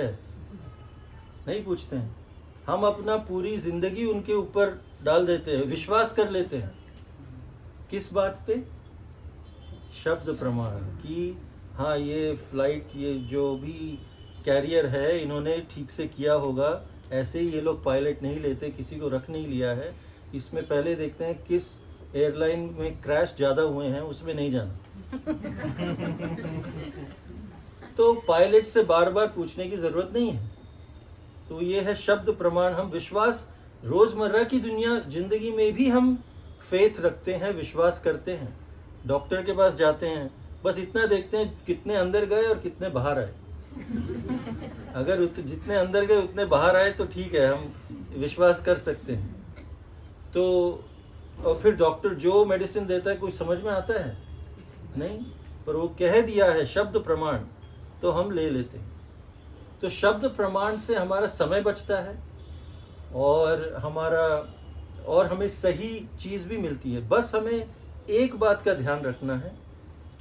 नहीं पूछते हैं। हम अपना पूरी जिंदगी उनके ऊपर डाल देते हैं, विश्वास कर लेते हैं। किस बात पे? शब्द प्रमाण कि हाँ ये फ्लाइट, ये जो भी कैरियर है इन्होंने ठीक से किया होगा, ऐसे ही ये लोग पायलट नहीं लेते, किसी को रख नहीं लिया है। इसमें पहले देखते हैं किस एयरलाइन में क्रैश ज़्यादा हुए हैं, उसमें नहीं जाना। तो पायलट से बार बार पूछने की ज़रूरत नहीं है। तो ये है शब्द प्रमाण। हम विश्वास रोज़मर्रा की दुनिया ज़िंदगी में भी हम फेथ रखते हैं, विश्वास करते हैं। डॉक्टर के पास जाते हैं, बस इतना देखते हैं कितने अंदर गए और कितने बाहर आए। अगर जितने अंदर गए उतने बाहर आए तो ठीक है, हम विश्वास कर सकते हैं। तो और फिर डॉक्टर जो मेडिसिन देता है कुछ समझ में आता है नहीं, पर वो कह दिया है शब्द प्रमाण, तो हम ले लेते हैं। तो शब्द प्रमाण से हमारा समय बचता है और हमें सही चीज़ भी मिलती है। बस हमें एक बात का ध्यान रखना है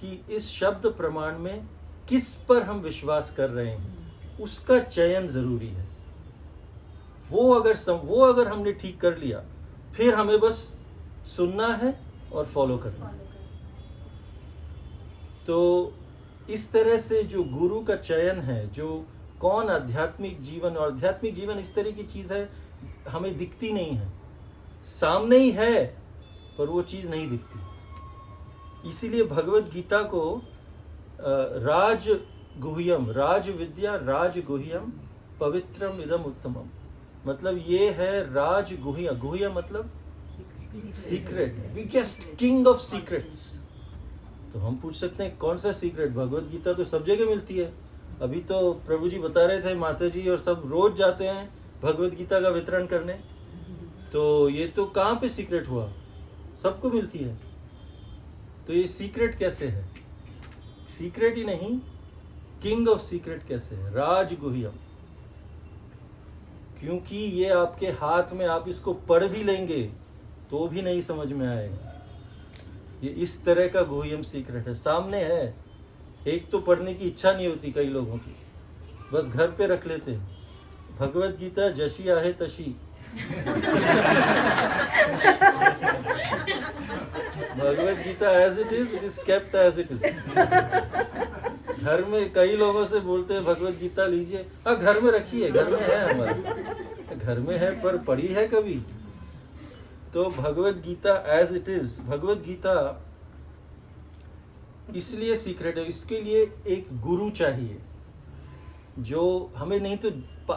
कि इस शब्द प्रमाण में किस पर हम विश्वास कर रहे हैं, उसका चयन ज़रूरी है। वो अगर हमने ठीक कर लिया, फिर हमें बस सुनना है और फॉलो करना है। तो इस तरह से जो गुरु का चयन है, जो कौन आध्यात्मिक जीवन, और आध्यात्मिक जीवन इस तरह की चीज़ है हमें दिखती नहीं है, सामने ही है पर वो चीज़ नहीं दिखती। इसीलिए भगवत गीता को राज गुह्यम, राज विद्या राज गुह्यम पवित्रम इदम उत्तमम, मतलब ये है राज गुह्य। गुह्य मतलब secret, biggest king of secrets. तो हम पूछ सकते हैं कौन सा सीक्रेट? भगवत गीता तो सब जगह मिलती है। अभी तो प्रभु जी बता रहे थे, माता जी और सब रोज जाते हैं भगवत गीता का वितरण करने। तो ये तो कहाँ पे सीक्रेट हुआ? सबको मिलती है। तो ये सीक्रेट कैसे है? सीक्रेट ही नहीं, किंग ऑफ सीक्रेट कैसे है? राज गुह्यम। क्योंकि ये आपके हाथ में, आप इसको पढ़ भी लेंगे तो भी नहीं समझ में आएगा। ये इस तरह का गुह्यम सीक्रेट है, सामने है। एक तो पढ़ने की इच्छा नहीं होती कई लोगों की, बस घर पे रख लेते हैं। भगवत गीता जशी आहे तशी। Bhagavad Gita as it is kept as it is. घर में कई लोगों से बोलते हैं भगवत गीता लीजिए, हाँ घर में रखिए, घर में है, हमारे घर में है, पर पढ़ी है कभी? तो भगवत Gita as it is, Bhagavad Gita इसलिए सीक्रेट है। इसके लिए एक गुरु चाहिए जो हमें, नहीं तो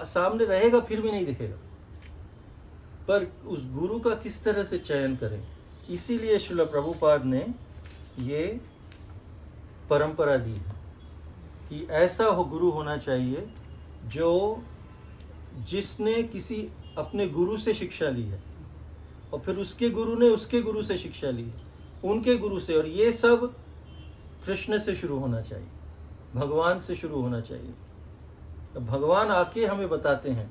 सामने रहेगा फिर भी नहीं दिखेगा। पर उस गुरु का किस तरह से चयन करें, इसीलिए श्रील प्रभुपाद ने ये परंपरा दी है कि ऐसा हो गुरु होना चाहिए जिसने किसी अपने गुरु से शिक्षा ली है, और फिर उसके गुरु ने उसके गुरु से शिक्षा ली है, उनके गुरु से। और ये सब कृष्ण से शुरू होना चाहिए, भगवान से शुरू होना चाहिए। तो भगवान आके हमें बताते हैं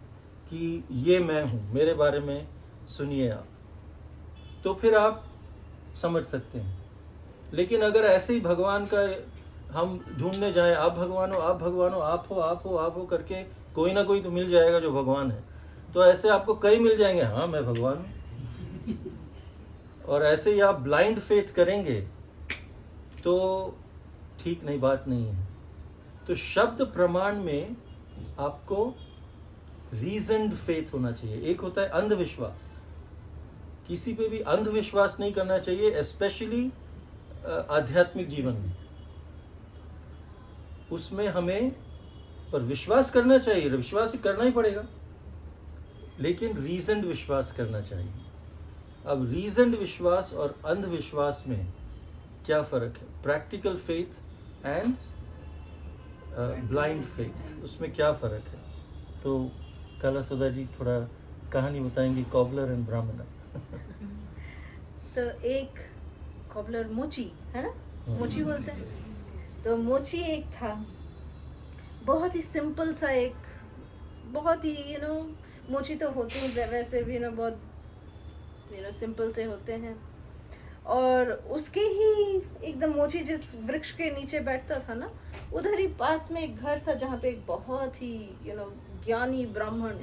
कि ये मैं हूँ, मेरे बारे में सुनिए आप, तो फिर आप समझ सकते हैं। लेकिन अगर ऐसे ही भगवान का हम ढूंढने जाएं, आप भगवान हो, आप भगवान हो, आप हो, आप हो, आप हो करके, कोई ना कोई तो मिल जाएगा जो भगवान है। तो ऐसे आपको कई मिल जाएंगे, हाँ मैं भगवान हूँ। और ऐसे ही आप ब्लाइंड फेथ करेंगे तो ठीक नहीं, बात नहीं है। तो शब्द प्रमाण में आपको रीजन्ड फेथ होना चाहिए। एक होता है अंधविश्वास, किसी पे भी अंधविश्वास नहीं करना चाहिए, स्पेशली आध्यात्मिक जीवन में। उसमें हमें पर विश्वास करना चाहिए, विश्वास करना ही पड़ेगा, लेकिन रीजन्ड विश्वास करना चाहिए। अब रीजन्ड विश्वास और अंधविश्वास में क्या फ़र्क है? Practical faith and blind faith, उसमें क्या फ़र्क है? तो काला सदा जी थोड़ा कहानी बताएंगी, कॉबलर एंड ब्राह्मणा। तो एक कॉबलर मोची है ना, मोची बोलते हैं। तो मोची एक था, बहुत ही सिंपल सा, एक बहुत ही मोची तो होते हैं वैसे भी बहुत सिंपल से होते हैं। और उसके ही एकदम मोची जिस वृक्ष के नीचे बैठता था ना, उधर ही पास में एक घर था जहाँ पे एक बहुत ही ज्ञानी ब्राह्मण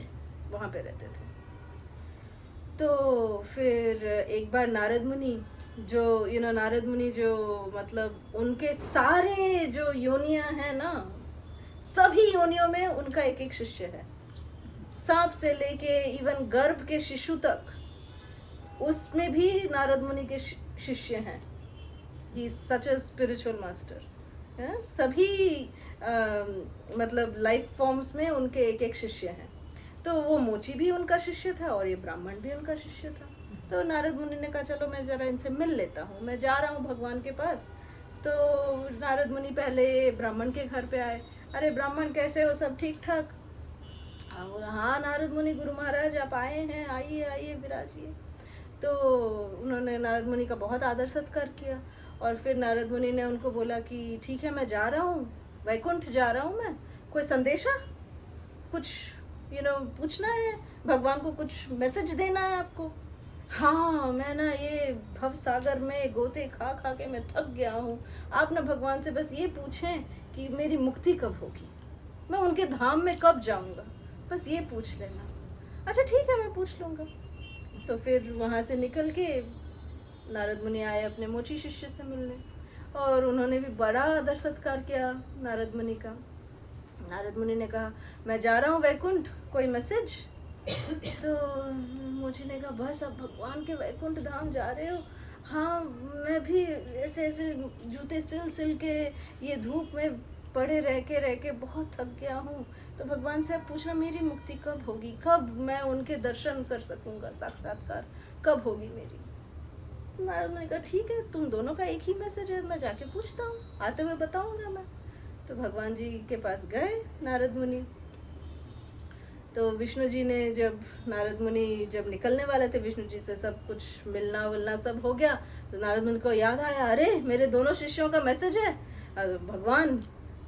वहाँ पे रहते थे। तो फिर एक बार नारद मुनि जो मतलब उनके सारे जो योनियां हैं ना, सभी योनियों में उनका एक एक शिष्य है, सांप से लेके इवन गर्भ के शिशु तक, उसमें भी नारद मुनि के शिष्य हैं। He is such a spiritual master. सभी मतलब लाइफ फॉर्म्स में उनके एक एक शिष्य हैं। तो वो मोची भी उनका शिष्य था और ये ब्राह्मण भी उनका शिष्य था। तो नारद मुनि ने कहा चलो मैं जरा इनसे मिल लेता हूँ, मैं जा रहा हूँ भगवान के पास। तो नारद मुनि पहले ब्राह्मण के घर पे आए। अरे ब्राह्मण कैसे हो, सब ठीक ठाक? हाँ नारद मुनि, गुरु महाराज आप आए हैं, आइए आइए विराजिए। तो उन्होंने नारद मुनि का बहुत आदर सत्कार किया और फिर नारद मुनि ने उनको बोला कि ठीक है मैं जा रहा हूँ, वैकुंठ जा रहा हूँ मैं, कोई संदेशा, कुछ पूछना है, भगवान को कुछ मैसेज देना है आपको? हाँ मैं ना ये भव सागर में गोते खा खा के मैं थक गया हूँ, आप ना भगवान से बस ये पूछें कि मेरी मुक्ति कब होगी, मैं उनके धाम में कब जाऊँगा, बस ये पूछ लेना। अच्छा ठीक है मैं पूछ लूँगा। तो फिर वहाँ से निकल के नारद मुनि आए अपने मोची शिष्य से मिलने और उन्होंने भी बड़ा आदर सत्कार किया नारद मुनि का। नारद मुनि ने कहा मैं जा रहा हूँ वैकुंठ, कोई मैसेज? तो मोची ने कहा बस अब भगवान के वैकुंठ धाम जा रहे हो? हाँ मैं भी ऐसे ऐसे जूते सिल सिल के ये धूप में पड़े रह के बहुत थक गया हूँ, तो भगवान से अब पूछना मेरी मुक्ति कब होगी, कब मैं उनके दर्शन कर सकूँगा, साक्षात्कार कब होगी मेरी। नारद मुनि कहा ठीक है, तुम दोनों का एक ही मैसेज है, मैं जाके पूछता हूँ, आते हुए बताऊँगा मैं। तो भगवान जी के पास गए नारद मुनि। तो विष्णु जी ने जब नारद मुनि जब निकलने वाले थे, विष्णु जी से सब कुछ मिलना विलना सब हो गया, तो नारद मुनि को याद आया अरे मेरे दोनों शिष्यों का मैसेज है। भगवान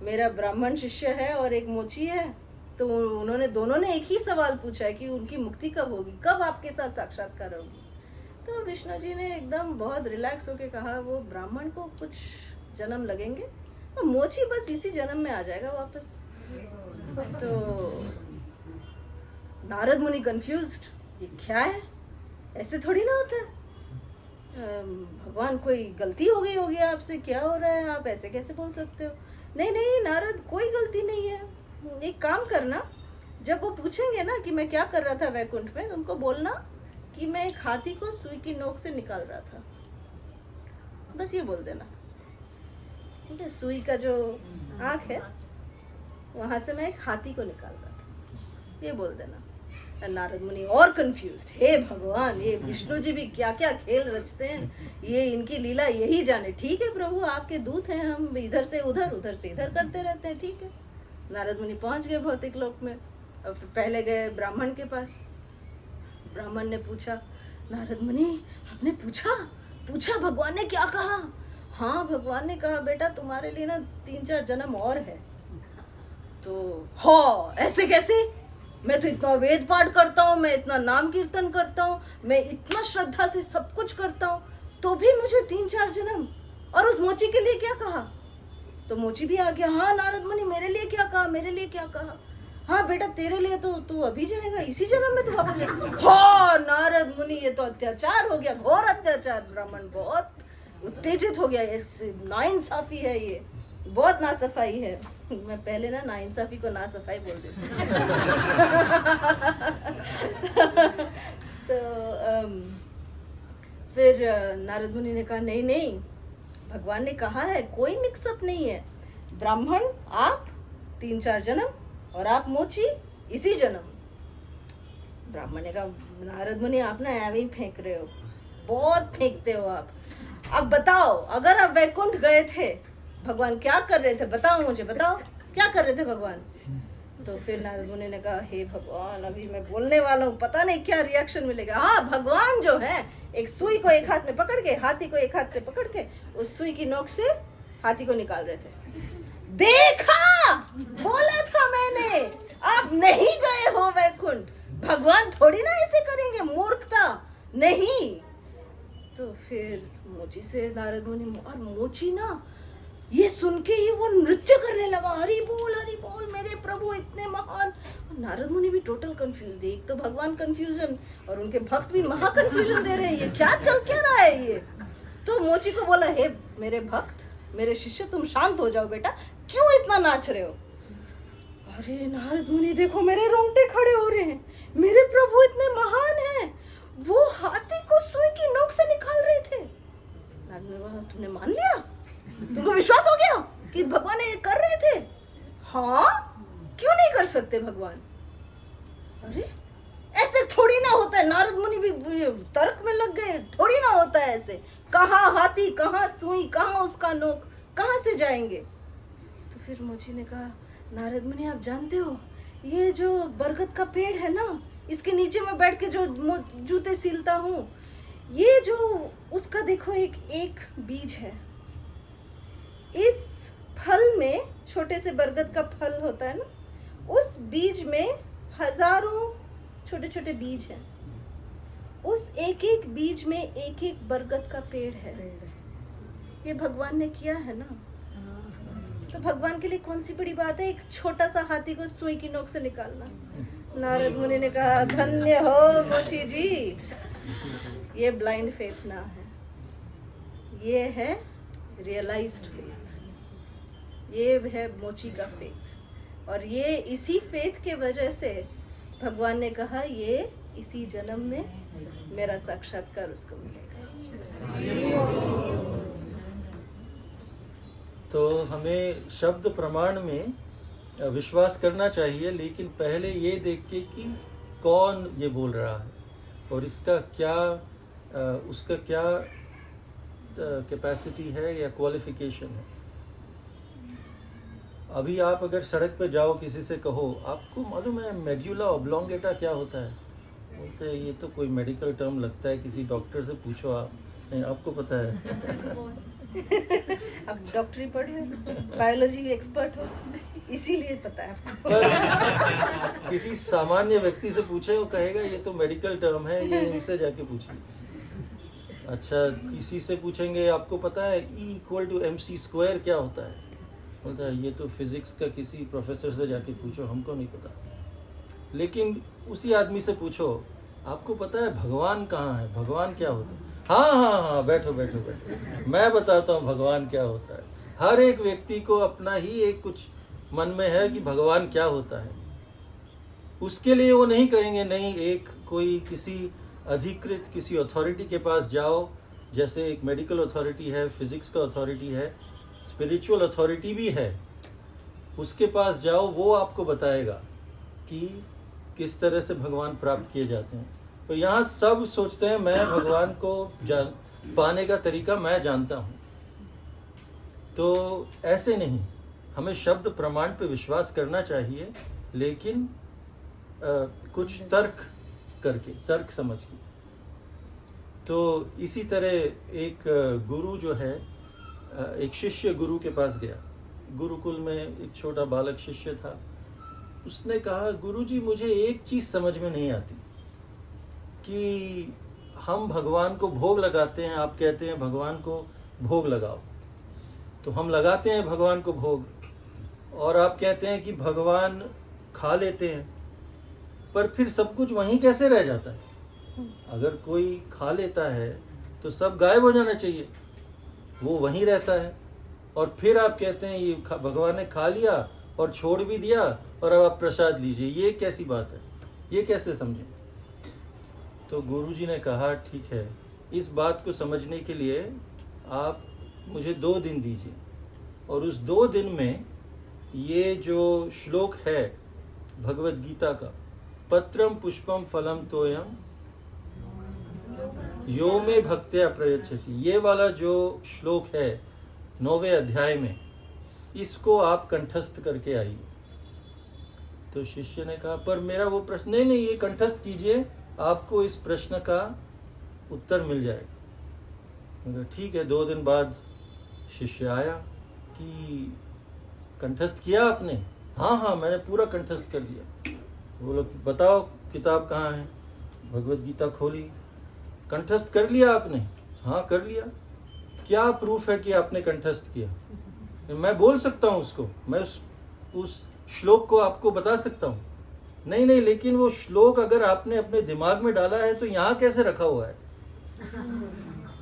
मेरा ब्राह्मण शिष्य है और एक मोची है, तो उन्होंने दोनों ने एक ही सवाल पूछा है कि उनकी मुक्ति कब होगी, कब आपके साथ साक्षात्कार होगी। तो विष्णु जी ने एकदम बहुत रिलैक्स होके कहा वो ब्राह्मण को कुछ जन्म लगेंगे, तो मोची बस इसी जन्म में आ जाएगा वापस। तो नारद मुनि कंफ्यूज्ड, ये क्या है, ऐसे थोड़ी ना होता है, भगवान कोई गलती हो गई होगी आपसे, क्या हो रहा है, आप ऐसे कैसे बोल सकते हो? नहीं नहीं नारद कोई गलती नहीं है, एक काम करना, जब वो पूछेंगे ना कि मैं क्या कर रहा था वैकुंठ में, तो उनको बोलना कि मैं एक हाथी को सुई की नोक से निकाल रहा था, बस ये बोल देना, ठीक है? सुई का जो आँख है वहां से मैं एक हाथी को निकाल रहा था, ये बोल देना। नारद मुनि और कंफ्यूज्ड, हे भगवान ये विष्णु जी भी क्या क्या खेल रचते हैं, ये इनकी लीला यही जाने। ठीक है प्रभु आपके दूत हैं, हम इधर से उधर उधर से इधर करते रहते हैं, ठीक है। नारद मुनि पहुंच गए भौतिक लोक में और फिर पहले गए ब्राह्मण के पास। ब्राह्मण ने पूछा नारद मुनि आपने पूछा भगवान ने क्या कहा? हाँ भगवान ने कहा बेटा तुम्हारे लिए ना 3-4 जन्म और है। तो हाँ ऐसे कैसे, मैं तो इतना वेद पाठ करता हूँ, मैं इतना नाम कीर्तन करता हूँ, मैं इतना श्रद्धा से सब कुछ करता हूँ, तो भी मुझे 3-4 जन्म, और उस मोची के लिए क्या कहा? तो मोची भी आ गया, हाँ नारद मुनि मेरे लिए क्या कहा, मेरे लिए क्या कहा? हाँ बेटा तेरे लिए तो तू अभी जाएगा, इसी जन्म में तू वापस जाएगा। हाँ नारद मुनि ये तो अत्याचार हो गया, घोर अत्याचार, ब्राह्मण बहुत उत्तेजित हो गया, नाइंसाफी है, ये बहुत नासफाई है। मैं पहले ना नाइंसाफी को नासफाई बोल देती तो फिर नारद मुनि ने कहा नहीं नहीं भगवान ने कहा है कोई मिक्सअप नहीं है, ब्राह्मण आप 3-4 जन्म और आप मोची इसी जन्म। ब्राह्मण ने कहा नारद मुनि आप ना ऐਵੇਂ ही फेंक रहे हो, बहुत फेंकते हो आप। अब बताओ अगर आप वैकुंठ गए थे भगवान क्या कर रहे थे, बताओ मुझे, बताओ क्या कर रहे थे भगवान? तो फिर नारद मुनि ने कहा हे भगवान अभी मैं बोलने वाला हूँ, पता नहीं क्या रिएक्शन मिलेगा। हाँ भगवान जो है एक सुई को एक हाथ में पकड़ के, हाथी को एक हाथ से पकड़ के उस सुई की नोक से हाथी को निकाल रहे थे। देखा, बोला था मैंने, आप नहीं गए हो वैकुंठ, भगवान थोड़ी ना ऐसे करेंगे, मूर्खता नहीं। तो फिर मोची से नारद मुनि, और मोची ना ये सुन के ही वो नृत्य करने लगा, हरि बोल मेरे प्रभु इतने महान। और नारद मुनि भी टोटल कंफ्यूज, एक तो भगवान कंफ्यूजन और उनके भक्त भी महा कंफ्यूजन दे रहे हैं, ये क्या चल क्या रहा है ये। तो मोची को बोला, हे मेरे भक्त, मेरे शिष्य, तुम शांत हो जाओ बेटा, क्यों इतना नाच रहे हो। अरे नारद मुनि देखो मेरे रोंगटे खड़े हो रहे हैं, मेरे प्रभु इतने महान हैं, वो हाथी को सुई की नोक से निकाल रहे थे। नारद मुनि बोला, तुमने मान लिया, तुमको विश्वास हो गया कि भगवान ये कर रहे थे। हाँ, क्यों नहीं कर सकते भगवान। अरे ऐसे थोड़ी ना होता है। नारद मुनि भी तर्क में लग गए, थोड़ी ना होता है ऐसे, कहाँ हाथी, कहाँ सुई, कहाँ उसका नोक, कहाँ से जाएंगे। तो फिर मोची ने कहा, नारद मुनि आप जानते हो ये जो बरगद का पेड़ है ना, इसके नीचे मैं बैठ के जो जूते सीलता हूँ, ये जो उसका देखो एक बीज है, इस फल में, छोटे से बरगद का फल होता है ना, उस बीज में हजारों छोटे छोटे बीज हैं, उस एक एक बीज में एक एक बरगद का पेड़ है। ये भगवान ने किया है ना, तो भगवान के लिए कौन सी बड़ी बात है एक छोटा सा हाथी को सुई की नोक से निकालना। नारद मुनि ने कहा, धन्य हो मोची जी, ये ब्लाइंड फेथ ना है, ये है रियलाइज्ड फेथ, ये है मोची का फेथ। और ये इसी फेथ के वजह से भगवान ने कहा ये इसी जन्म में मेरा साक्षात्कार उसको मिलेगा। तो हमें शब्द प्रमाण में विश्वास करना चाहिए, लेकिन पहले ये देख के कि कौन ये बोल रहा है और इसका क्या उसका क्या कैपेसिटी है या क्वालिफिकेशन है। अभी आप अगर सड़क पे जाओ, किसी से कहो आपको मालूम है मेड्यूला ऑब्लोंगेटा क्या होता है, बोलते हैं ये तो कोई मेडिकल टर्म लगता है, किसी डॉक्टर से पूछो आप, नहीं आपको पता है। अब डॉक्टरी पढ़ रहे हो, बायोलॉजी एक्सपर्ट हो, इसीलिए पता है आपको। पर किसी सामान्य व्यक्ति से पूछे, वो कहेगा ये तो मेडिकल टर्म है, ये इनसे जाके पूछिए। अच्छा, किसी से पूछेंगे आपको पता है E=mc² क्या होता है, बोलता है ये तो फिजिक्स का किसी प्रोफेसर से जाके पूछो, हमको नहीं पता। लेकिन उसी आदमी से पूछो आपको पता है भगवान कहाँ है, भगवान क्या होता है, हाँ, बैठो, मैं बताता हूँ भगवान क्या होता है। हर एक व्यक्ति को अपना ही एक कुछ मन में है कि भगवान क्या होता है। उसके लिए वो नहीं कहेंगे नहीं, एक कोई किसी अधिकृत किसी अथॉरिटी के पास जाओ, जैसे एक मेडिकल अथॉरिटी है, फिजिक्स का अथॉरिटी है, स्पिरिचुअल अथॉरिटी भी है, उसके पास जाओ, वो आपको बताएगा कि किस तरह से भगवान प्राप्त किए जाते हैं। तो यहाँ सब सोचते हैं मैं भगवान को पाने का तरीका मैं जानता हूँ, तो ऐसे नहीं, हमें शब्द प्रमाण पे विश्वास करना चाहिए, लेकिन कुछ तर्क करके, तर्क समझ के। तो इसी तरह एक गुरु जो है, एक शिष्य गुरु के पास गया, गुरुकुल में एक छोटा बालक शिष्य था। उसने कहा, गुरुजी मुझे एक चीज़ समझ में नहीं आती कि हम भगवान को भोग लगाते हैं, आप कहते हैं भगवान को भोग लगाओ, तो हम लगाते हैं भगवान को भोग, और आप कहते हैं कि भगवान खा लेते हैं, पर फिर सब कुछ वहीं कैसे रह जाता है। अगर कोई खा लेता है तो सब गायब हो जाना चाहिए, वो वहीं रहता है, और फिर आप कहते हैं ये भगवान ने खा लिया और छोड़ भी दिया और अब आप प्रसाद लीजिए, ये कैसी बात है, ये कैसे समझें। तो गुरुजी ने कहा ठीक है, इस बात को समझने के लिए आप मुझे 2 दिन दीजिए, और उस 2 दिन में ये जो श्लोक है भगवद गीता का, पत्रम पुष्पम फलम तोयम यो में भक्त्या प्रयच्छति, ये वाला जो श्लोक है 9वें अध्याय में, इसको आप कंठस्थ करके आइए। तो शिष्य ने कहा पर मेरा वो प्रश्न, नहीं ये कंठस्थ कीजिए, आपको इस प्रश्न का उत्तर मिल जाएगा। ठीक है। 2 दिन बाद शिष्य आया कि कंठस्थ किया आपने? हाँ मैंने पूरा कंठस्थ कर दिया। वो लोग बताओ किताब कहाँ है? भगवद गीता खोली, कंठस्थ कर लिया आपने? हाँ कर लिया। क्या प्रूफ है कि आपने कंठस्थ किया? मैं बोल सकता हूँ उसको, मैं उस श्लोक को आपको बता सकता हूँ। नहीं नहीं, लेकिन वो श्लोक अगर आपने अपने दिमाग में डाला है तो यहाँ कैसे रखा हुआ है?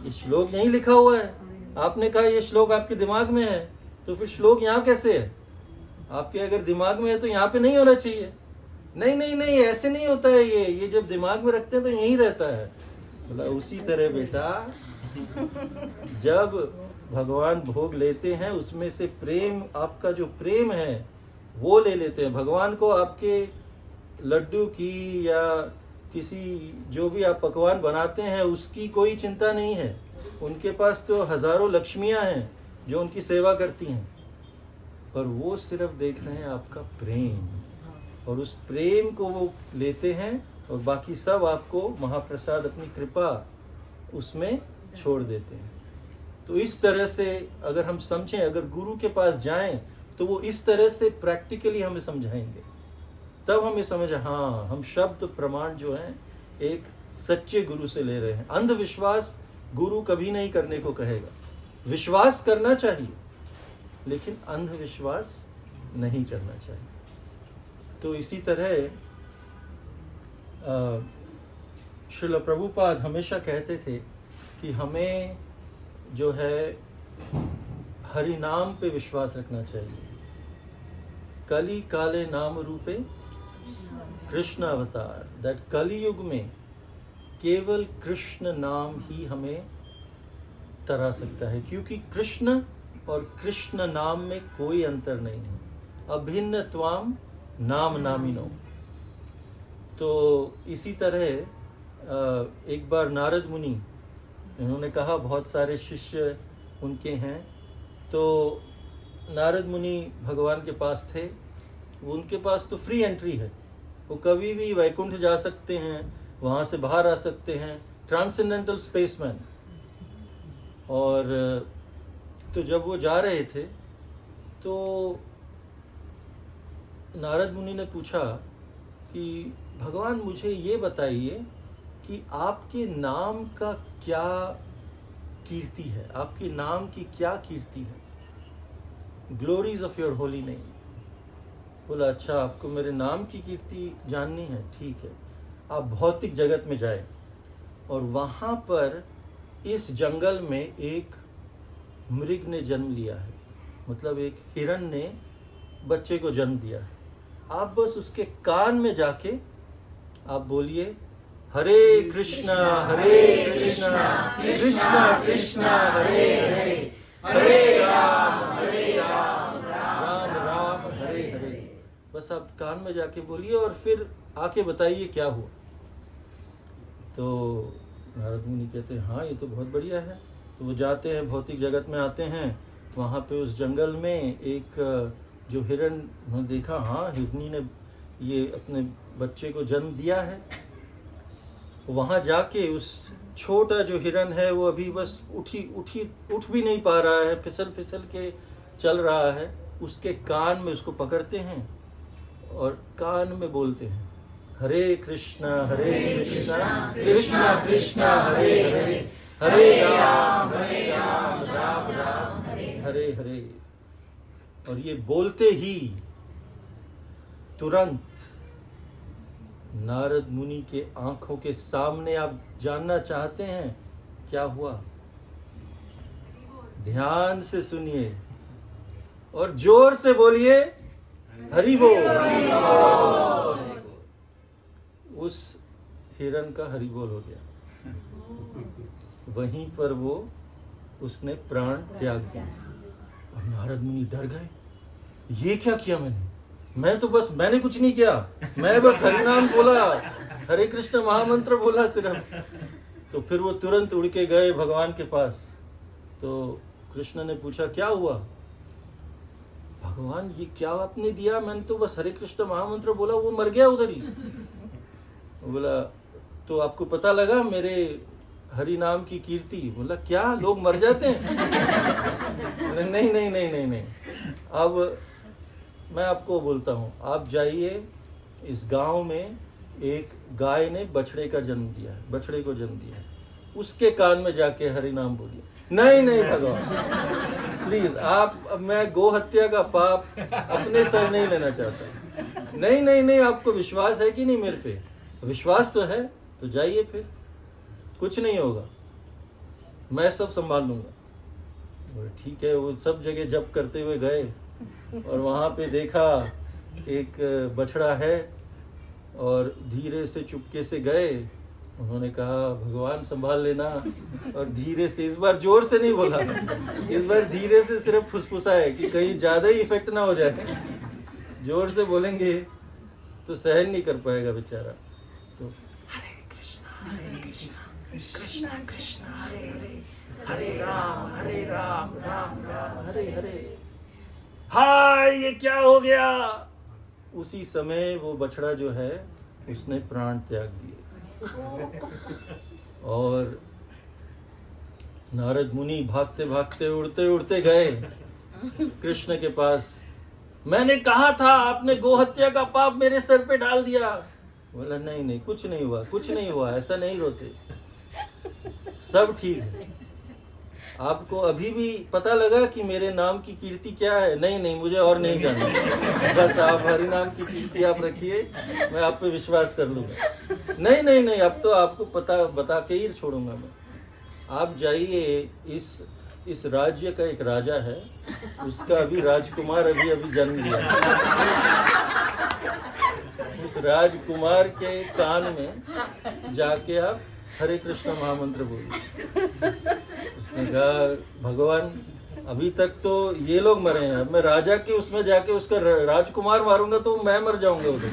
ये श्लोक यहीं लिखा हुआ है, आपने कहा ये श्लोक आपके दिमाग में है, तो फिर श्लोक यहाँ कैसे है? आपके अगर दिमाग में है तो यहाँ पे नहीं होना चाहिए। नहीं नहीं नहीं, ऐसे नहीं होता है, ये जब दिमाग में रखते हैं तो यहीं रहता है। बोला उसी तरह बेटा, जब भगवान भोग लेते हैं उसमें से प्रेम, आपका जो प्रेम है वो ले लेते हैं। भगवान को आपके लड्डू की या किसी जो भी आप पकवान बनाते हैं उसकी कोई चिंता नहीं है। उनके पास तो हजारों लक्ष्मियां हैं जो उनकी सेवा करती हैं, पर वो सिर्फ देख रहे हैं आपका प्रेम, और उस प्रेम को वो लेते हैं और बाकी सब आपको महाप्रसाद अपनी कृपा उसमें छोड़ देते हैं। तो इस तरह से अगर हम समझें, अगर गुरु के पास जाएं तो वो इस तरह से प्रैक्टिकली हमें समझाएंगे, तब हमें समझ, हाँ हम शब्द प्रमाण जो हैं एक सच्चे गुरु से ले रहे हैं। अंधविश्वास गुरु कभी नहीं करने को कहेगा, विश्वास करना चाहिए लेकिन अंधविश्वास नहीं करना चाहिए। तो इसी तरह श्रील प्रभुपाद हमेशा कहते थे कि हमें जो है हरि नाम पे विश्वास रखना चाहिए। कली काले नाम रूपे कृष्ण अवतार, दैट कली युग में केवल कृष्ण नाम ही हमें तरा सकता है, क्योंकि कृष्ण और कृष्ण नाम में कोई अंतर नहीं है। अभिन्न त्वाम नाम नामिनो। तो इसी तरह एक बार नारद मुनि, इन्होंने कहा बहुत सारे शिष्य उनके हैं, तो नारद मुनि भगवान के पास थे। वो उनके पास तो फ्री एंट्री है, वो कभी भी वैकुंठ जा सकते हैं, वहाँ से बाहर आ सकते हैं, ट्रांसेंडेंटल स्पेसमैन। और तो जब वो जा रहे थे तो नारद मुनि ने पूछा कि भगवान मुझे ये बताइए कि आपके नाम का क्या कीर्ति है, आपके नाम की क्या कीर्ति है, glories of your holy name. बोला अच्छा, आपको मेरे नाम की कीर्ति जाननी है, ठीक है, आप भौतिक जगत में जाए और वहाँ पर इस जंगल में एक मृग ने जन्म लिया है, मतलब एक हिरण ने बच्चे को जन्म दिया है। आप बस उसके कान में जाके आप बोलिए हरे कृष्णा कृष्णा कृष्णा हरे हरे, हरे राम राम राम हरे हरे। बस आप कान में जाके बोलिए और फिर आके बताइए क्या हुआ। तो नारद मुनि कहते हैं हाँ ये तो बहुत बढ़िया है। तो वो जाते हैं, भौतिक जगत में आते हैं, वहाँ पे उस जंगल में एक जो हिरण उन्होंने देखा, हाँ हिरनी ने ये अपने बच्चे को जन्म दिया है। वहाँ जाके उस छोटा जो हिरण है वो अभी बस उठ भी नहीं पा रहा है, फिसल फिसल के चल रहा है। उसके कान में उसको पकड़ते हैं और कान में बोलते हैं हरे कृष्णा कृष्णा कृष्णा हरे हरे, हरे राम राम राम हरे हरे। और ये बोलते ही तुरंत नारद मुनि के आंखों के सामने, आप जानना चाहते हैं क्या हुआ? ध्यान से सुनिए और जोर से बोलिए हरि बोल। उस हिरण का हरि बोल हो गया। वहीं पर वो उसने प्राण त्याग दिया और नारद मुनि डर गए, ये क्या किया मैंने कुछ नहीं किया, मैं बस हरि नाम बोला, हरे कृष्ण महामंत्र बोला सिर्फ। तो फिर वो तुरंत उड़ के गए भगवान के पास। तो कृष्ण ने पूछा क्या हुआ? भगवान ये क्या आपने दिया? मैंने तो बस हरे कृष्ण महामंत्र बोला, वो मर गया उधर ही। बोला तो आपको पता लगा मेरे हरि नाम की कीर्ति? बोला क्या लोग मर जाते हैं? नहीं नहीं नहीं नहीं नहीं, अब मैं आपको बोलता हूँ, आप जाइए, इस गांव में एक गाय ने बछड़े का जन्म दिया है, बछड़े को जन्म दिया है, उसके कान में जाके हरि नाम बोलिए। नहीं नहीं भगवान, प्लीज आप, अब मैं गो हत्या का पाप अपने सर नहीं लेना चाहता। नहीं नहीं नहीं, आपको विश्वास है कि नहीं मेरे पे? विश्वास तो है, तो जाइए फिर, कुछ नहीं होगा, मैं सब संभाल लूंगा। बोले ठीक है। वो सब जगह जप करते हुए गए और वहाँ पे देखा एक बछड़ा है, और धीरे से चुपके से गए। उन्होंने कहा भगवान संभाल लेना, और धीरे से, इस बार जोर से नहीं बोला, इस बार धीरे से सिर्फ फुसफुसाए कि कहीं ज़्यादा ही इफेक्ट ना हो जाए। जोर से बोलेंगे तो सहन नहीं कर पाएगा बेचारा। तो हरे कृष्णा कृष्णा कृष्णा हरे हरे, हरे राम राम राम हरे हरे। हाय ये क्या हो गया? उसी समय वो बछड़ा जो है उसने प्राण त्याग दिए। और नारद मुनि भागते भागते उड़ते उड़ते गए कृष्ण के पास। मैंने कहा था आपने गोहत्या का पाप मेरे सर पे डाल दिया। बोला नहीं नहीं, कुछ नहीं हुआ, कुछ नहीं हुआ, ऐसा नहीं रोते, सब ठीक है। आपको अभी भी पता लगा कि मेरे नाम की कीर्ति क्या है? नहीं नहीं, मुझे और नहीं जानना, बस आप हरि नाम की कीर्ति आप रखिए, मैं आप पे विश्वास कर लूँगा। नहीं नहीं नहीं, अब तो आपको पता बता के ही छोड़ूंगा मैं। आप जाइए, इस राज्य का एक राजा है, उसका अभी राजकुमार अभी जन्म लिया। उस राजकुमार के कान में जाके आप हरे कृष्ण महामंत्र बोलिए। उसने कहा भगवान अभी तक तो ये लोग मरे हैं, अब मैं राजा के उसमें जाके उसका राजकुमार मारूंगा तो मैं मर जाऊंगा उधर,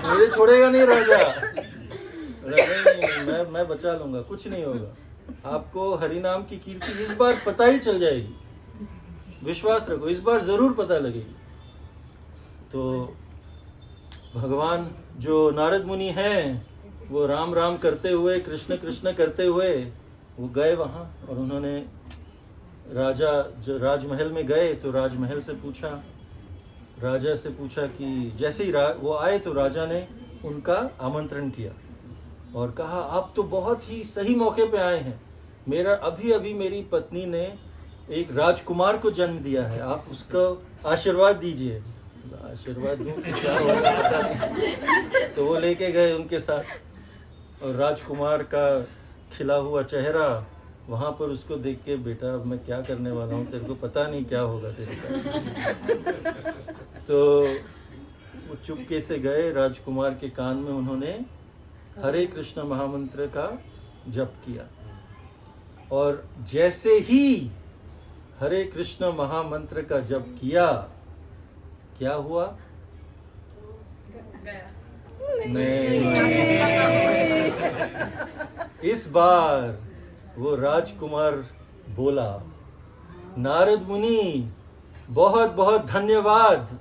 मुझे छोड़ेगा नहीं राजा। नहीं, मैं बचा लूंगा, कुछ नहीं होगा। आपको हरि नाम की कीर्ति इस बार पता ही चल जाएगी, विश्वास रखो, इस बार जरूर पता लगेगी। तो भगवान जो नारद मुनि हैं वो राम राम करते हुए, कृष्ण कृष्ण करते हुए वो गए वहाँ, और उन्होंने राजमहल में गए तो राजमहल से पूछा, राजा से पूछा कि जैसे ही वो आए तो राजा ने उनका आमंत्रण किया और कहा आप तो बहुत ही सही मौके पे आए हैं, मेरा अभी मेरी पत्नी ने एक राजकुमार को जन्म दिया है, आप उसको आशीर्वाद दीजिए। आशीर्वाद दूं कि क्या होगा पता नहीं। तो वो लेके गए उनके साथ, और राजकुमार का खिला हुआ चेहरा वहाँ पर उसको देख के, बेटा अब मैं क्या करने वाला हूँ, तेरे को पता नहीं क्या होगा तेरे साथ। तो वो चुपके से गए, राजकुमार के कान में उन्होंने हरे कृष्ण महामंत्र का जप किया, और जैसे ही हरे कृष्ण महामंत्र का जप किया, क्या हुआ? नहीं, इस बार वो राजकुमार बोला नारद मुनि बहुत बहुत धन्यवाद।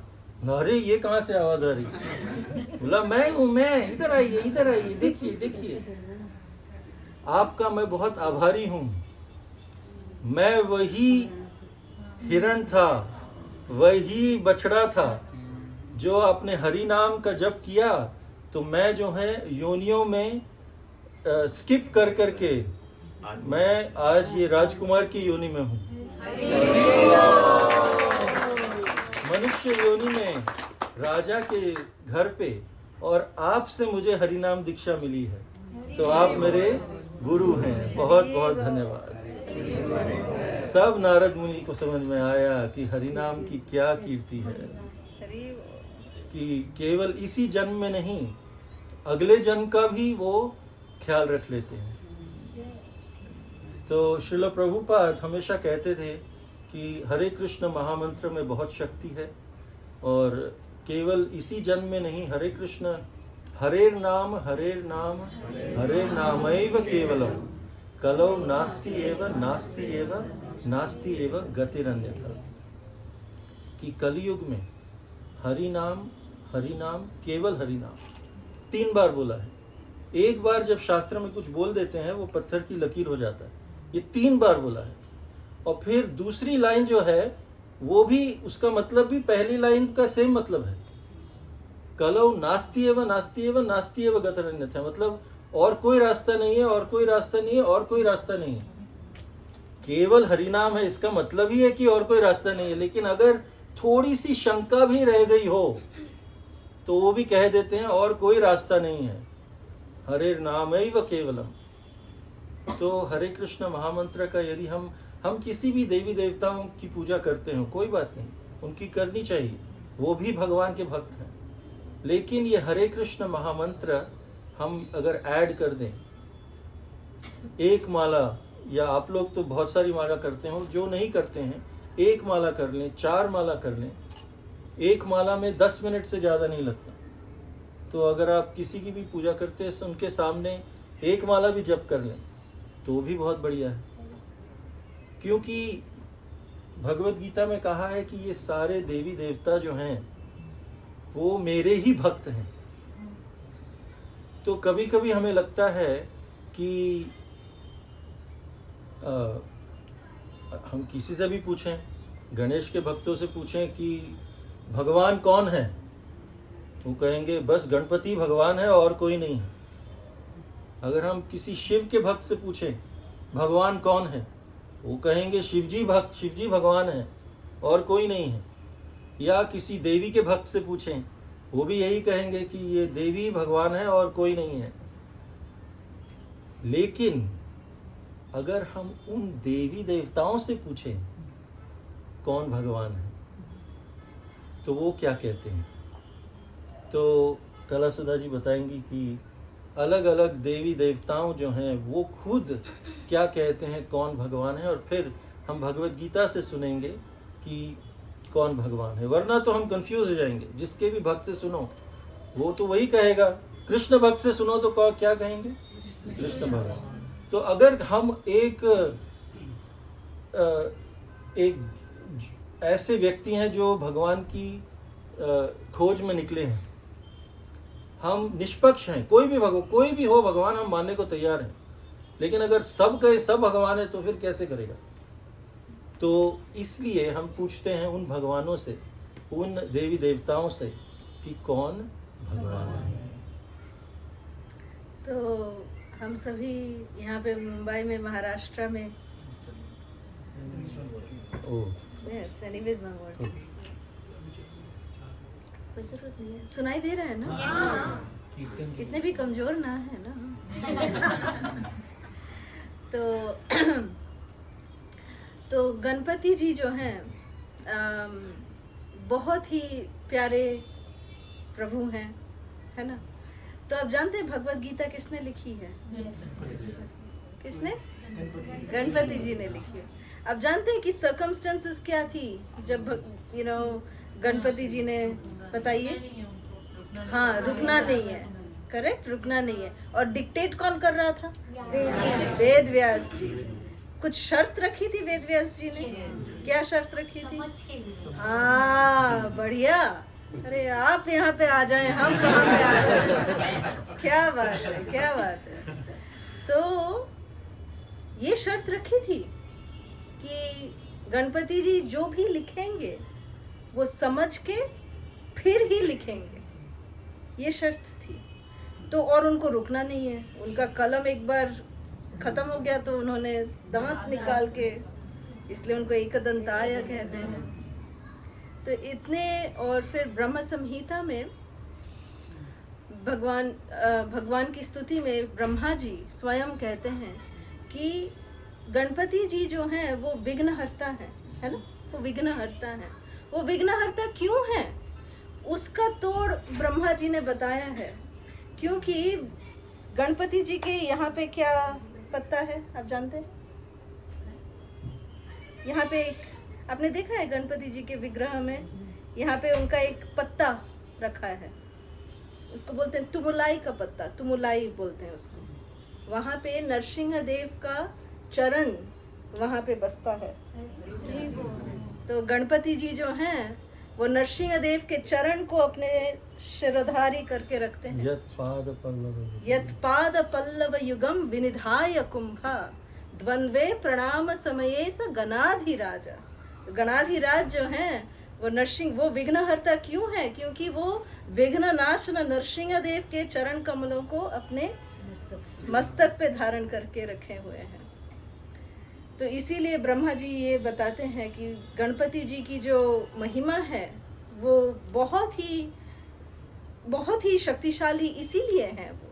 अरे ये कहाँ से आवाज आ रही? बोला मैं हूँ, मैं, इधर आइए, देखिए आपका मैं बहुत आभारी हूँ। मैं वही हिरण था, वही बछड़ा था जो आपने हरि नाम का जप किया, तो मैं जो है योनियों में स्किप कर करके मैं आज ये राजकुमार की योनि में हूँ, मनुष्य योनि में, राजा के घर पे, और आपसे मुझे हरि नाम दीक्षा मिली है, तो आप मेरे गुरु हैं, बहुत बहुत धन्यवाद। तब नारद मुनि को समझ में आया कि हरि नाम की क्या कीर्ति है, कि केवल इसी जन्म में नहीं, अगले जन्म का भी वो ख्याल रख लेते हैं। तो श्रील प्रभुपाद हमेशा कहते थे कि हरे कृष्ण महामंत्र में बहुत शक्ति है, और केवल इसी जन्म में नहीं, हरे कृष्ण, हरेर नाम नामैव केवलम कलौ नास्ति एव गतिरन्यथा। कि कलयुग में हरि नाम केवल हरि नाम 3 बार बोला है। एक बार जब शास्त्र में कुछ बोल देते हैं वो पत्थर की लकीर हो जाता है, ये 3 बार बोला है। और फिर दूसरी लाइन जो है वो भी, उसका मतलब भी पहली लाइन का सेम मतलब है, कलौ नास्ति एव गतिरन्यथा, मतलब और कोई रास्ता नहीं है, और कोई रास्ता नहीं है, और कोई रास्ता नहीं है। केवल हरिनाम है इसका मतलब ही है कि और कोई रास्ता नहीं है। लेकिन अगर थोड़ी सी शंका भी रह गई हो तो वो भी कह देते हैं और कोई रास्ता नहीं है, हरे नामैव केवलम। तो हरे कृष्ण महामंत्र का यदि हम किसी भी देवी देवताओं की पूजा करते हो, कोई बात नहीं, उनकी करनी चाहिए, वो भी भगवान के भक्त हैं। लेकिन ये हरे कृष्ण महामंत्र हम अगर ऐड कर दें, एक माला, या आप लोग तो बहुत सारी माला करते हो, जो नहीं करते हैं एक माला कर लें, 4 माला कर लें, एक माला में 10 मिनट से ज़्यादा नहीं लगता। तो अगर आप किसी की भी पूजा करते हैं, उनके सामने एक माला भी जप कर लें तो भी बहुत बढ़िया है। क्योंकि भगवत गीता में कहा है कि ये सारे देवी देवता जो हैं वो मेरे ही भक्त हैं। तो कभी कभी हमें लगता है कि हम किसी से भी पूछें, गणेश के भक्तों से पूछें कि भगवान कौन है, वो कहेंगे बस गणपति भगवान है और कोई नहीं है। अगर हम किसी शिव के भक्त से पूछें भगवान कौन है, वो कहेंगे शिवजी भगवान है और कोई नहीं है। या किसी देवी के भक्त से पूछें, वो भी यही कहेंगे कि ये देवी भगवान है और कोई नहीं है। लेकिन अगर हम उन देवी देवताओं से पूछें कौन भगवान है, तो वो क्या कहते हैं। तो कलासुधा जी बताएंगी कि अलग अलग देवी देवताओं जो हैं वो खुद क्या कहते हैं कौन भगवान है, और फिर हम भगवत गीता से सुनेंगे कि कौन भगवान है। वरना तो हम कंफ्यूज हो जाएंगे। जिसके भी भक्त से सुनो वो तो वही कहेगा, कृष्ण भक्त से सुनो तो क्या कहेंगे, कृष्ण भगवान। तो अगर हम एक ऐसे व्यक्ति हैं जो भगवान की खोज में निकले हैं, हम निष्पक्ष हैं, कोई भी हो भगवान हम मानने को तैयार हैं। लेकिन अगर सब कहे सब भगवान है तो फिर कैसे करेगा। तो इसलिए हम पूछते हैं उन भगवानों से, उन देवी देवताओं से कि कौन भगवान है। तो हम सभी यहाँ पे मुंबई में, महाराष्ट्र में, कोई जरूरत नहीं है, सुनाई दे रहा है ना, कितने भी कमजोर ना है ना। तो गणपति जी जो हैं बहुत ही प्यारे प्रभु हैं, है ना। तो आप जानते हैं भगवत गीता किसने लिखी है? किसने? गणपति जी ने लिखी है। आप जानते हैं कि सर्कमस्टेंसेस क्या थी जब गणपति जी ने, बताइए। हाँ, रुकना नहीं है, करेक्ट, रुकना नहीं है। और डिक्टेट कौन कर रहा था? वेद व्यास जी। कुछ शर्त रखी थी वेद व्यास जी ने। क्या शर्त रखी थी? हाँ, बढ़िया। अरे आप यहाँ पे आ जाएं, हम कहाँ पे आ जाएं। क्या बात है, क्या बात है। तो ये शर्त रखी थी कि गणपति जी जो भी लिखेंगे वो समझ के फिर ही लिखेंगे, ये शर्त थी। तो और उनको रुकना नहीं है। उनका कलम एक बार खत्म हो गया तो उन्होंने दांत निकाल के, इसलिए उनको एकदंताय कहते हैं। तो इतने, और फिर ब्रह्म संहिता में भगवान की स्तुति में ब्रह्मा जी स्वयं कहते हैं कि गणपति जी जो हैं वो विघ्नहर्ता हैं, है ना। वो विघ्नहर्ता हैं। वो विघ्नहर्ता क्यों है उसका तोड़ ब्रह्मा जी ने बताया है। क्योंकि गणपति जी के यहाँ पे क्या पत्ता है आप जानते हैं? यहाँ पे एक, आपने देखा है गणपति जी के विग्रह में यहाँ पे उनका एक पत्ता रखा है, उसको बोलते हैं तुमुलाई का पत्ता, तुमुलाई बोलते हैं उसको। वहाँ पे नरसिंह देव का चरण वहाँ पे बसता है। तो गणपति जी जो हैं वो नरसिंह देव के चरण को अपने शिरोधारी करके रखते हैं। यत् पाद पल्लव युगम विनिधाय कुंभा द्वंद्वे प्रणाम समये स गणाधिराज। गणाधिराज जो हैं वो विघ्नहर्ता क्यों है? क्योंकि वो विघ्न नाशन नरसिंह देव के चरण कमलों को अपने मस्तक पे धारण करके रखे हुए हैं। तो इसीलिए ब्रह्मा जी ये बताते हैं कि गणपति जी की जो महिमा है वो बहुत ही शक्तिशाली इसीलिए है वो।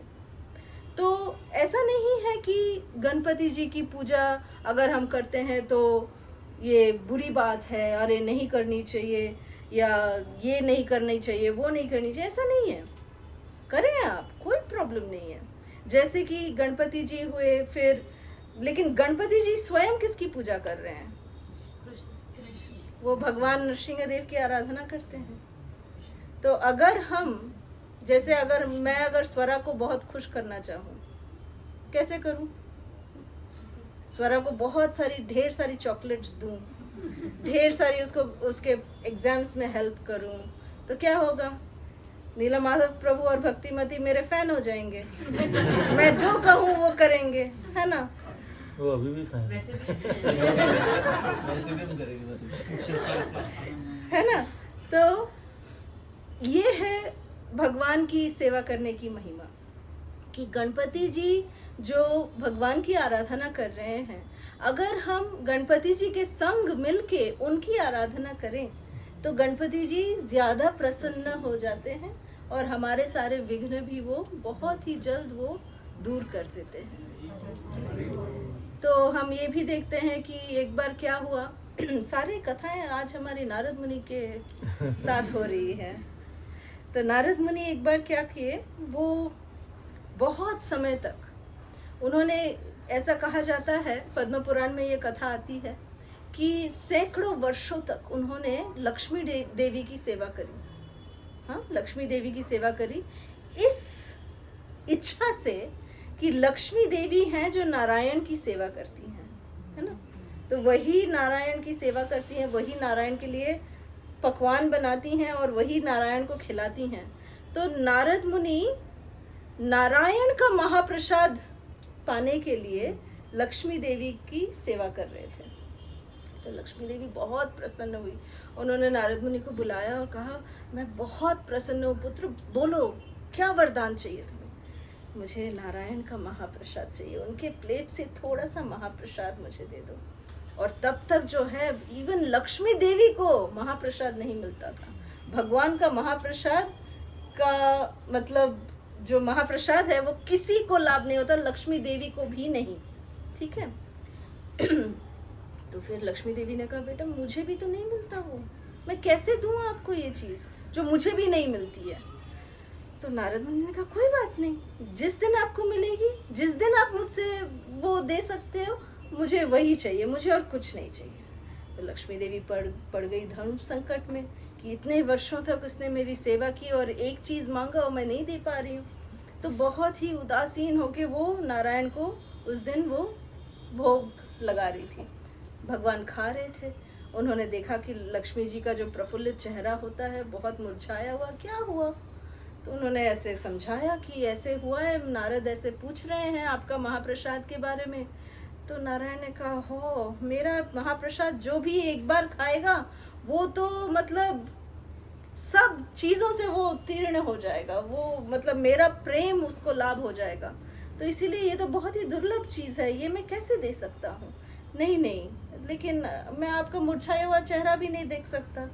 तो ऐसा नहीं है कि गणपति जी की पूजा अगर हम करते हैं तो ये बुरी बात है, अरे नहीं करनी चाहिए, या ये नहीं करनी चाहिए, वो नहीं करनी चाहिए, ऐसा नहीं है। करें आप, कोई प्रॉब्लम नहीं है। जैसे कि गणपति जी हुए, फिर लेकिन गणपति जी स्वयं किसकी पूजा कर रहे हैं? वो भगवान नृसिंहदेव की आराधना करते हैं। तो अगर हम जैसे मैं स्वरा को बहुत खुश करना चाहूँ, कैसे करूँ? स्वरा को ढेर सारी चॉकलेट्स दूँ, ढेर सारी उसके एग्जाम्स में हेल्प करूँ, तो क्या होगा? नीला माधव प्रभु और भक्तिमती मेरे फैन हो जाएंगे। मैं जो कहूँ वो करेंगे, है ना? वो अभी भी फैन वैसे भी हम करेंगे है ना? तो ये है भगवान की सेवा करने की महिमा, कि गणपति जी जो भगवान की आराधना कर रहे हैं, अगर हम गणपति जी के संग मिलके उनकी आराधना करें तो गणपति जी ज़्यादा प्रसन्न हो जाते हैं और हमारे सारे विघ्न भी वो बहुत ही जल्द वो दूर कर देते हैं। तो हम ये भी देखते हैं कि एक बार क्या हुआ, सारी कथाएं आज हमारी नारद मुनि के साथ हो रही है। तो नारद मुनि एक बार क्या किए, वो बहुत समय तक उन्होंने, ऐसा कहा जाता है, पद्म पुराण में ये कथा आती है कि सैकड़ों वर्षों तक उन्होंने लक्ष्मी देवी की सेवा करी। हाँ, लक्ष्मी देवी की सेवा करी इस इच्छा से कि लक्ष्मी देवी हैं जो नारायण की सेवा करती हैं, है ना? तो वही नारायण की सेवा करती हैं, वही नारायण के लिए पकवान बनाती हैं और वही नारायण को खिलाती हैं। तो नारद मुनि नारायण का महाप्रसाद पाने के लिए लक्ष्मी देवी की सेवा कर रहे थे। तो लक्ष्मी देवी बहुत प्रसन्न हुई। उन्होंने नारद मुनि को बुलाया और कहा, मैं बहुत प्रसन्न हूँ पुत्र, बोलो क्या वरदान चाहिए तुम्हें? मुझे नारायण का महाप्रसाद चाहिए, उनके प्लेट से थोड़ा सा महाप्रसाद मुझे दे दो। और तब तक जो है इवन लक्ष्मी देवी को महाप्रसाद नहीं मिलता था। भगवान का महाप्रसाद का मतलब जो महाप्रसाद है वो किसी को लाभ नहीं होता, लक्ष्मी देवी को भी नहीं, ठीक है? तो फिर लक्ष्मी देवी ने कहा, बेटा मुझे भी तो नहीं मिलता वो, मैं कैसे दूँ आपको ये चीज़ जो मुझे भी नहीं मिलती है? तो नारद मुनि ने कहा, कोई बात नहीं, जिस दिन आपको मिलेगी, जिस दिन आप मुझसे वो दे सकते हो, मुझे वही चाहिए, मुझे और कुछ नहीं चाहिए। तो लक्ष्मी देवी पड़ गई धर्म संकट में कि इतने वर्षों तक उसने मेरी सेवा की और एक चीज़ मांगा और मैं नहीं दे पा रही हूँ। तो बहुत ही उदासीन होके वो नारायण को उस दिन वो भोग लगा रही थी। भगवान खा रहे थे, उन्होंने देखा कि लक्ष्मी जी का जो प्रफुल्लित चेहरा होता है बहुत मुरझाया हुआ, क्या हुआ? तो उन्होंने ऐसे समझाया कि ऐसे हुआ है, नारद ऐसे पूछ रहे हैं आपका महाप्रसाद के बारे में। तो नारायण ने कहा, हो मेरा महाप्रसाद जो भी एक बार खाएगा वो तो मतलब सब चीज़ों से वो उत्तीर्ण हो जाएगा, वो मतलब मेरा प्रेम उसको लाभ हो जाएगा। तो इसीलिए ये तो बहुत ही दुर्लभ चीज़ है, ये मैं कैसे दे सकता हूँ? नहीं, लेकिन मैं आपका मुरझाया हुआ चेहरा भी नहीं देख सकता।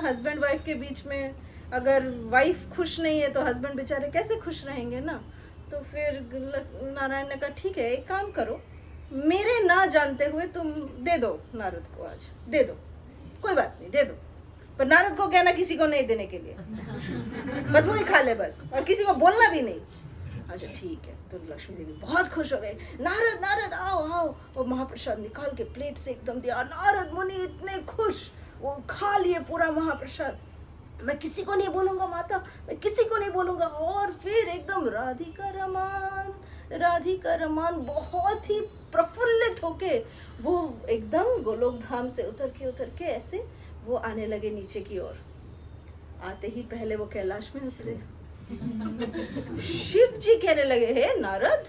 हस्बैंड वाइफ के बीच में अगर वाइफ खुश नहीं है तो हस्बैंड बेचारे कैसे खुश रहेंगे ना? तो फिर नारायण ने कहा, ठीक है, एक काम करो, मेरे ना जानते हुए तुम दे दो नारद को, आज दे दो, कोई बात नहीं, दे दो, पर नारद को कहना किसी को नहीं देने के लिए, बस वही खा ले बस, और किसी को बोलना भी नहीं। अच्छा ठीक है। तो लक्ष्मी देवी बहुत खुश हो गई, नारद नारद आओ आओ, और महाप्रसाद निकाल के प्लेट से एकदम दिया। नारद मुनि इतने खुश, वो खा लिए पूरा महाप्रसाद। मैं किसी को नहीं बोलूंगा माता, मैं किसी को नहीं बोलूंगा। और फिर एकदम राधिका रमान बहुत ही प्रफुल्लित होके वो एकदम गोलोक धाम से उतर के ऐसे वो आने लगे नीचे की ओर। आते ही पहले वो कैलाश में उतरे। शिव जी कहने लगे, हे नारद,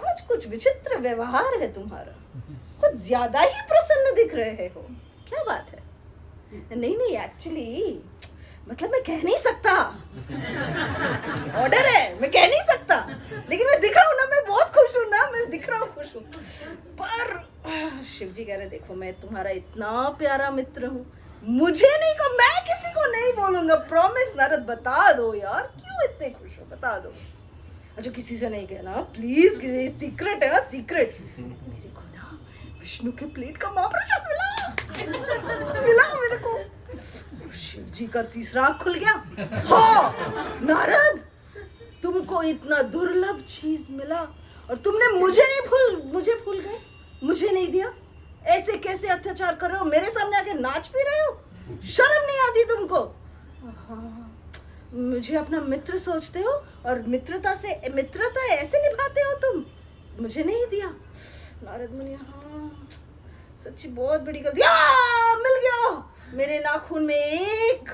आज कुछ विचित्र व्यवहार है तुम्हारा, कुछ ज्यादा ही प्रसन्न दिख रहे हो, क्या बात है? नहीं एक्चुअली मतलब मैं कह नहीं सकता, ऑर्डर है, मैं कह नहीं सकता, लेकिन मैं दिख रहा हूँ ना, मैं बहुत खुश हूँ ना, मैं दिख रहा हूँ खुश हूँ, पर शिव जी कह रहे देखो मैं तुम्हारा इतना प्यारा मित्र हूँ, मुझे नहीं को मैं किसी को नहीं बोलूंगा, प्रॉमिस नारद बता दो यार, क्यों इतने खुश हो, बता दो। अच्छा किसी से नहीं कहना प्लीज, किसी सीक्रेट है ना सीक्रेट। मेरे को ना विष्णु के प्लेट का महाप्रसाद मिला मिला मेरे को। शिव जी का तीसरा आँख खुल गया। हाँ नारद, तुमको इतना दुर्लभ चीज मिला और तुमने मुझे भूल गए, मुझे नहीं दिया। ऐसे कैसे अत्याचार कर रहे हो, मेरे सामने आके नाच भी रहे हो, शर्म नहीं आती तुमको? हाँ, मुझे अपना मित्र सोचते हो और मित्रता ऐसे निभाते हो तुम, मुझे नहीं दिया। नारद मुनि हाँ सच्ची बहुत बड़ी गलती, मिल गया, मेरे नाखून में एक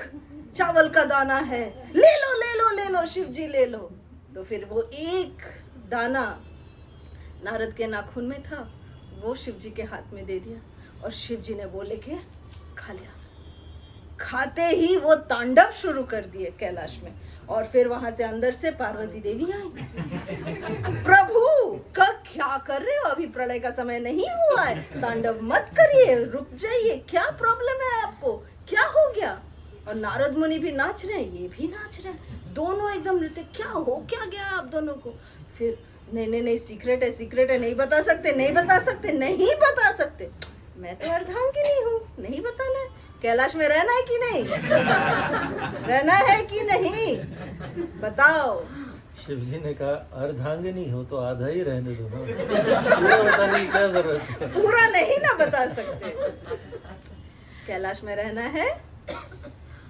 चावल का दाना है, ले लो ले लो ले लो शिव जी ले लो। तो फिर वो एक दाना नारद के नाखून में था, वो शिव जी के हाथ में दे दिया और शिव जी ने वो लेके खा लिया। खाते ही वो तांडव शुरू कर दिए कैलाश में और फिर वहां से अंदर से पार्वती देवी आई। प्रभु कब क्या कर रहे हो, अभी प्रलय का समय नहीं हुआ है, तांडव मत करिए, रुक जाइए, क्या प्रॉब्लम है आपको, क्या हो गया? और नारद मुनि भी नाच रहे हैं, ये भी नाच रहे हैं, दोनों एकदम नृत्य, क्या हो क्या गया आप दोनों को? फिर नहीं सीक्रेट है, नहीं बता सकते, बता सकते। मैं तो अर्धांगिनी हूँ, नहीं बताना है। कैलाश में रहना है कि नहीं? रहना है कि नहीं, बताओ। शिव जी ने कहा अर्धांगिनी हो तो आधा ही रहने दो ना, पूरा बताने की क्या जरूरत है? पूरा नहीं ना बता सकते। कैलाश में रहना है,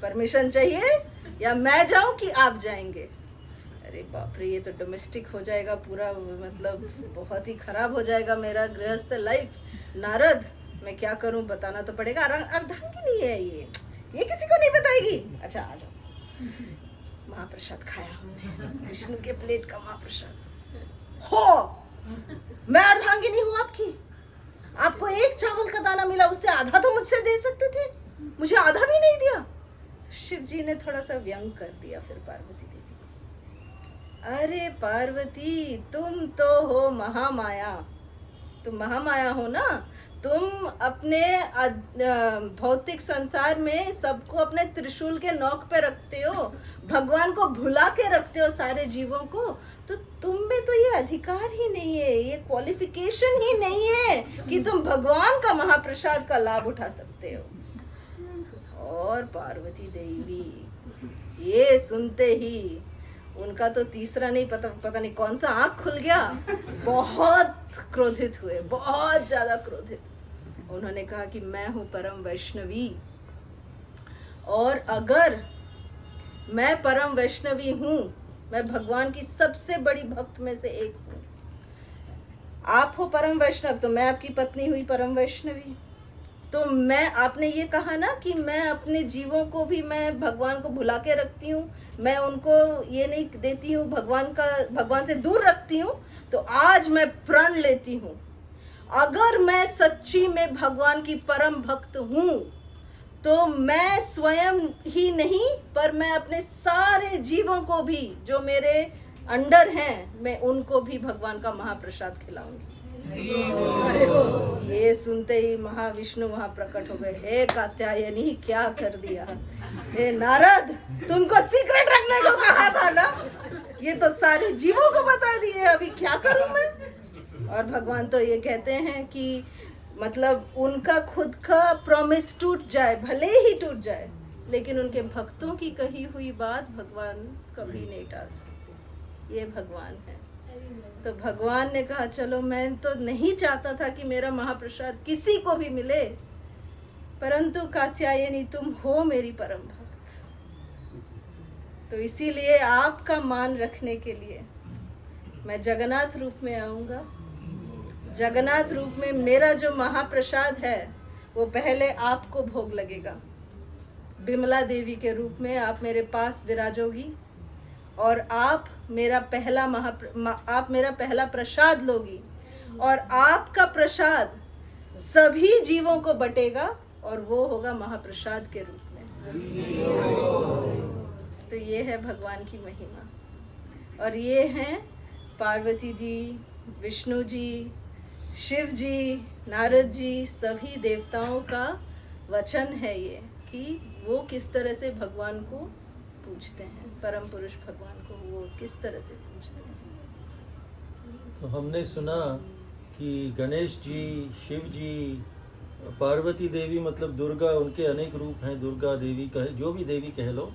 परमिशन चाहिए या मैं जाऊं कि आप जाएंगे? अरे बाप रे, ये तो डोमेस्टिक हो जाएगा पूरा, मतलब बहुत ही खराब हो जाएगा मेरा गृहस्थ लाइफ। नारद मैं क्या करूं, बताना तो पड़ेगा, अर्धांगिनी है ये किसी को नहीं बताएगी। अच्छा आ जाओ। महाप्रसाद खाया हमने, विष्णु के प्लेट का महाप्रसाद। हो मैं अर्धांगिनी हूँ आपकी, आपको एक चावल का दाना मिला, उससे आधा तो मुझसे दे सकते थे, मुझे आधा भी नहीं दिया। तो शिव जी ने थोड़ा सा व्यंग कर दिया फिर पार्वती देवी को। अरे पार्वती तुम तो हो महामाया, तुम महामाया हो ना, तुम अपने भौतिक संसार में सबको अपने त्रिशूल के नोक पे रखते हो, भगवान को भुला के रखते हो सारे जीवों को, तो तुम में तो ये अधिकार ही नहीं है, ये क्वालिफिकेशन ही नहीं है कि तुम भगवान का महाप्रसाद का लाभ उठा सकते हो। और पार्वती देवी ये सुनते ही उनका तो तीसरा नहीं पता नहीं कौन सा आँख खुल गया, बहुत क्रोधित हुए, बहुत ज्यादा क्रोधित। उन्होंने कहा कि मैं हूँ परम वैष्णवी, और अगर मैं परम वैष्णवी हूँ, मैं भगवान की सबसे बड़ी भक्त में से एक हूँ। आप हो परम वैष्णव तो मैं आपकी पत्नी हुई परम वैष्णवी। तो मैं, आपने ये कहा ना कि मैं अपने जीवों को भी मैं भगवान को भुला के रखती हूँ, मैं उनको ये नहीं देती हूँ, भगवान से दूर रखती हूँ। तो आज मैं प्रण लेती हूँ, अगर मैं सच्ची में भगवान की परम भक्त हूँ तो मैं स्वयं ही नहीं पर मैं अपने सारे जीवों को भी जो मेरे अंडर हैं, मैं उनको भी भगवान का महाप्रसाद खिलाऊंगी। ये सुनते ही महाविष्णु वहां प्रकट हो गए। हे कात्यायनी क्या कर दिया, हे नारद तुमको सीक्रेट रखने को कहा था ना, ये तो सारे जीवों को बता दिए, अभी क्या करूं मैं? और भगवान तो ये कहते हैं कि मतलब उनका खुद का प्रॉमिस टूट जाए, भले ही टूट जाए, लेकिन उनके भक्तों की कही हुई बात भगवान कभी नहीं टाल सकते। ये भगवान है। तो भगवान ने कहा चलो, मैं तो नहीं चाहता था कि मेरा महाप्रसाद किसी को भी मिले, परंतु कात्यायनी तुम हो मेरी परम भक्त, तो इसीलिए आपका मान रखने के लिए मैं जगन्नाथ रूप में आऊंगा। जगन्नाथ रूप में मेरा जो महाप्रसाद है वो पहले आपको भोग लगेगा। बिमला देवी के रूप में आप मेरे पास विराजोगी और आप मेरा पहला प्रसाद लोगी, और आपका प्रसाद सभी जीवों को बटेगा और वो होगा महाप्रसाद के रूप में। तो ये है भगवान की महिमा, और ये हैं पार्वती जी, विष्णु जी, शिव जी नारद जी सभी देवताओं का वचन है ये कि वो किस तरह से भगवान को पूजते हैं, परम पुरुष भगवान को वो किस तरह से पूजते हैं। तो हमने सुना कि गणेश जी, शिव जी, पार्वती देवी मतलब दुर्गा, उनके अनेक रूप हैं, दुर्गा देवी कहे, जो भी देवी कह लो,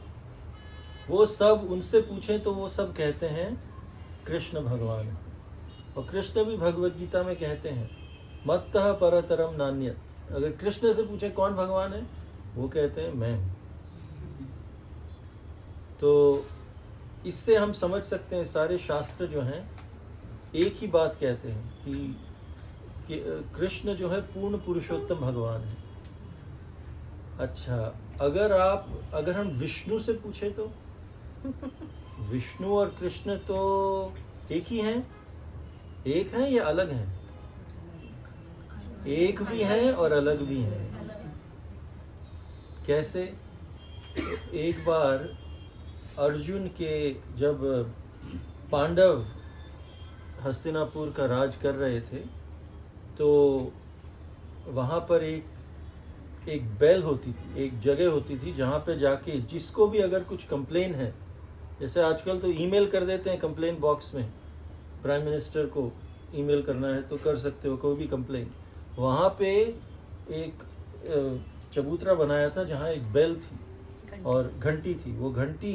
वो सब उनसे पूछें तो वो सब कहते हैं कृष्ण भगवान है। और कृष्ण भी भगवद गीता में कहते हैं मत्तः परतरम नान्यत्। अगर कृष्ण से पूछे कौन भगवान है, वो कहते हैं मैं हूँ। तो इससे हम समझ सकते हैं सारे शास्त्र जो हैं एक ही बात कहते हैं कि कृष्ण जो है पूर्ण पुरुषोत्तम भगवान है। अच्छा, अगर हम विष्णु से पूछे तो विष्णु और कृष्ण तो एक ही हैं, एक हैं या अलग हैं? एक भी हैं और अलग भी हैं। कैसे? एक बार अर्जुन के, जब पांडव हस्तिनापुर का राज कर रहे थे, तो वहाँ पर एक बेल होती थी, एक जगह होती थी जहाँ पे जाके जिसको भी अगर कुछ कंप्लेन है, जैसे आजकल तो ईमेल कर देते हैं कंप्लेन बॉक्स में, प्राइम मिनिस्टर को ईमेल करना है तो कर सकते हो कोई भी कंप्लेन। वहाँ पे एक चबूतरा बनाया था जहाँ एक बेल थी और घंटी थी। वो घंटी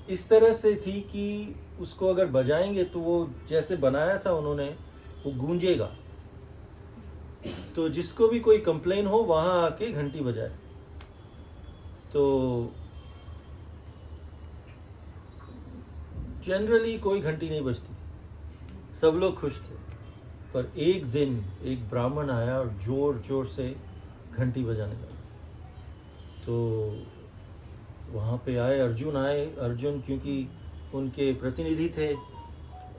इस तरह से थी कि उसको अगर बजाएंगे तो वो जैसे बनाया था उन्होंने, वो गूंजेगा। तो जिसको भी कोई कंप्लेन हो वहाँ आके घंटी बजाए। तो जनरली कोई घंटी नहीं बजती थी, सब लोग खुश थे। पर एक दिन एक ब्राह्मण आया और जोर जोर से घंटी बजाने लगा। तो वहाँ पे अर्जुन क्योंकि उनके प्रतिनिधि थे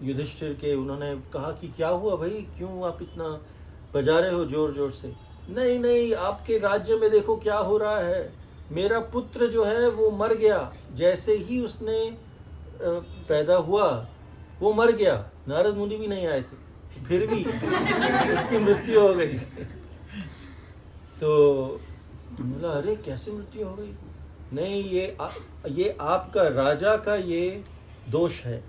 युधिष्ठिर के, उन्होंने कहा कि क्या हुआ भाई, क्यों आप इतना बजा रहे हो जोर जोर से? नहीं, आपके राज्य में देखो क्या हो रहा है, मेरा पुत्र जो है वो मर गया, जैसे ही उसने पैदा हुआ वो मर गया। नारद मुनि भी नहीं आए थे, फिर भी उसकी मृत्यु हो गई। तो बोला, अरे कैसे मृत्यु हो गई? नहीं, ये आपका राजा का ये दोष है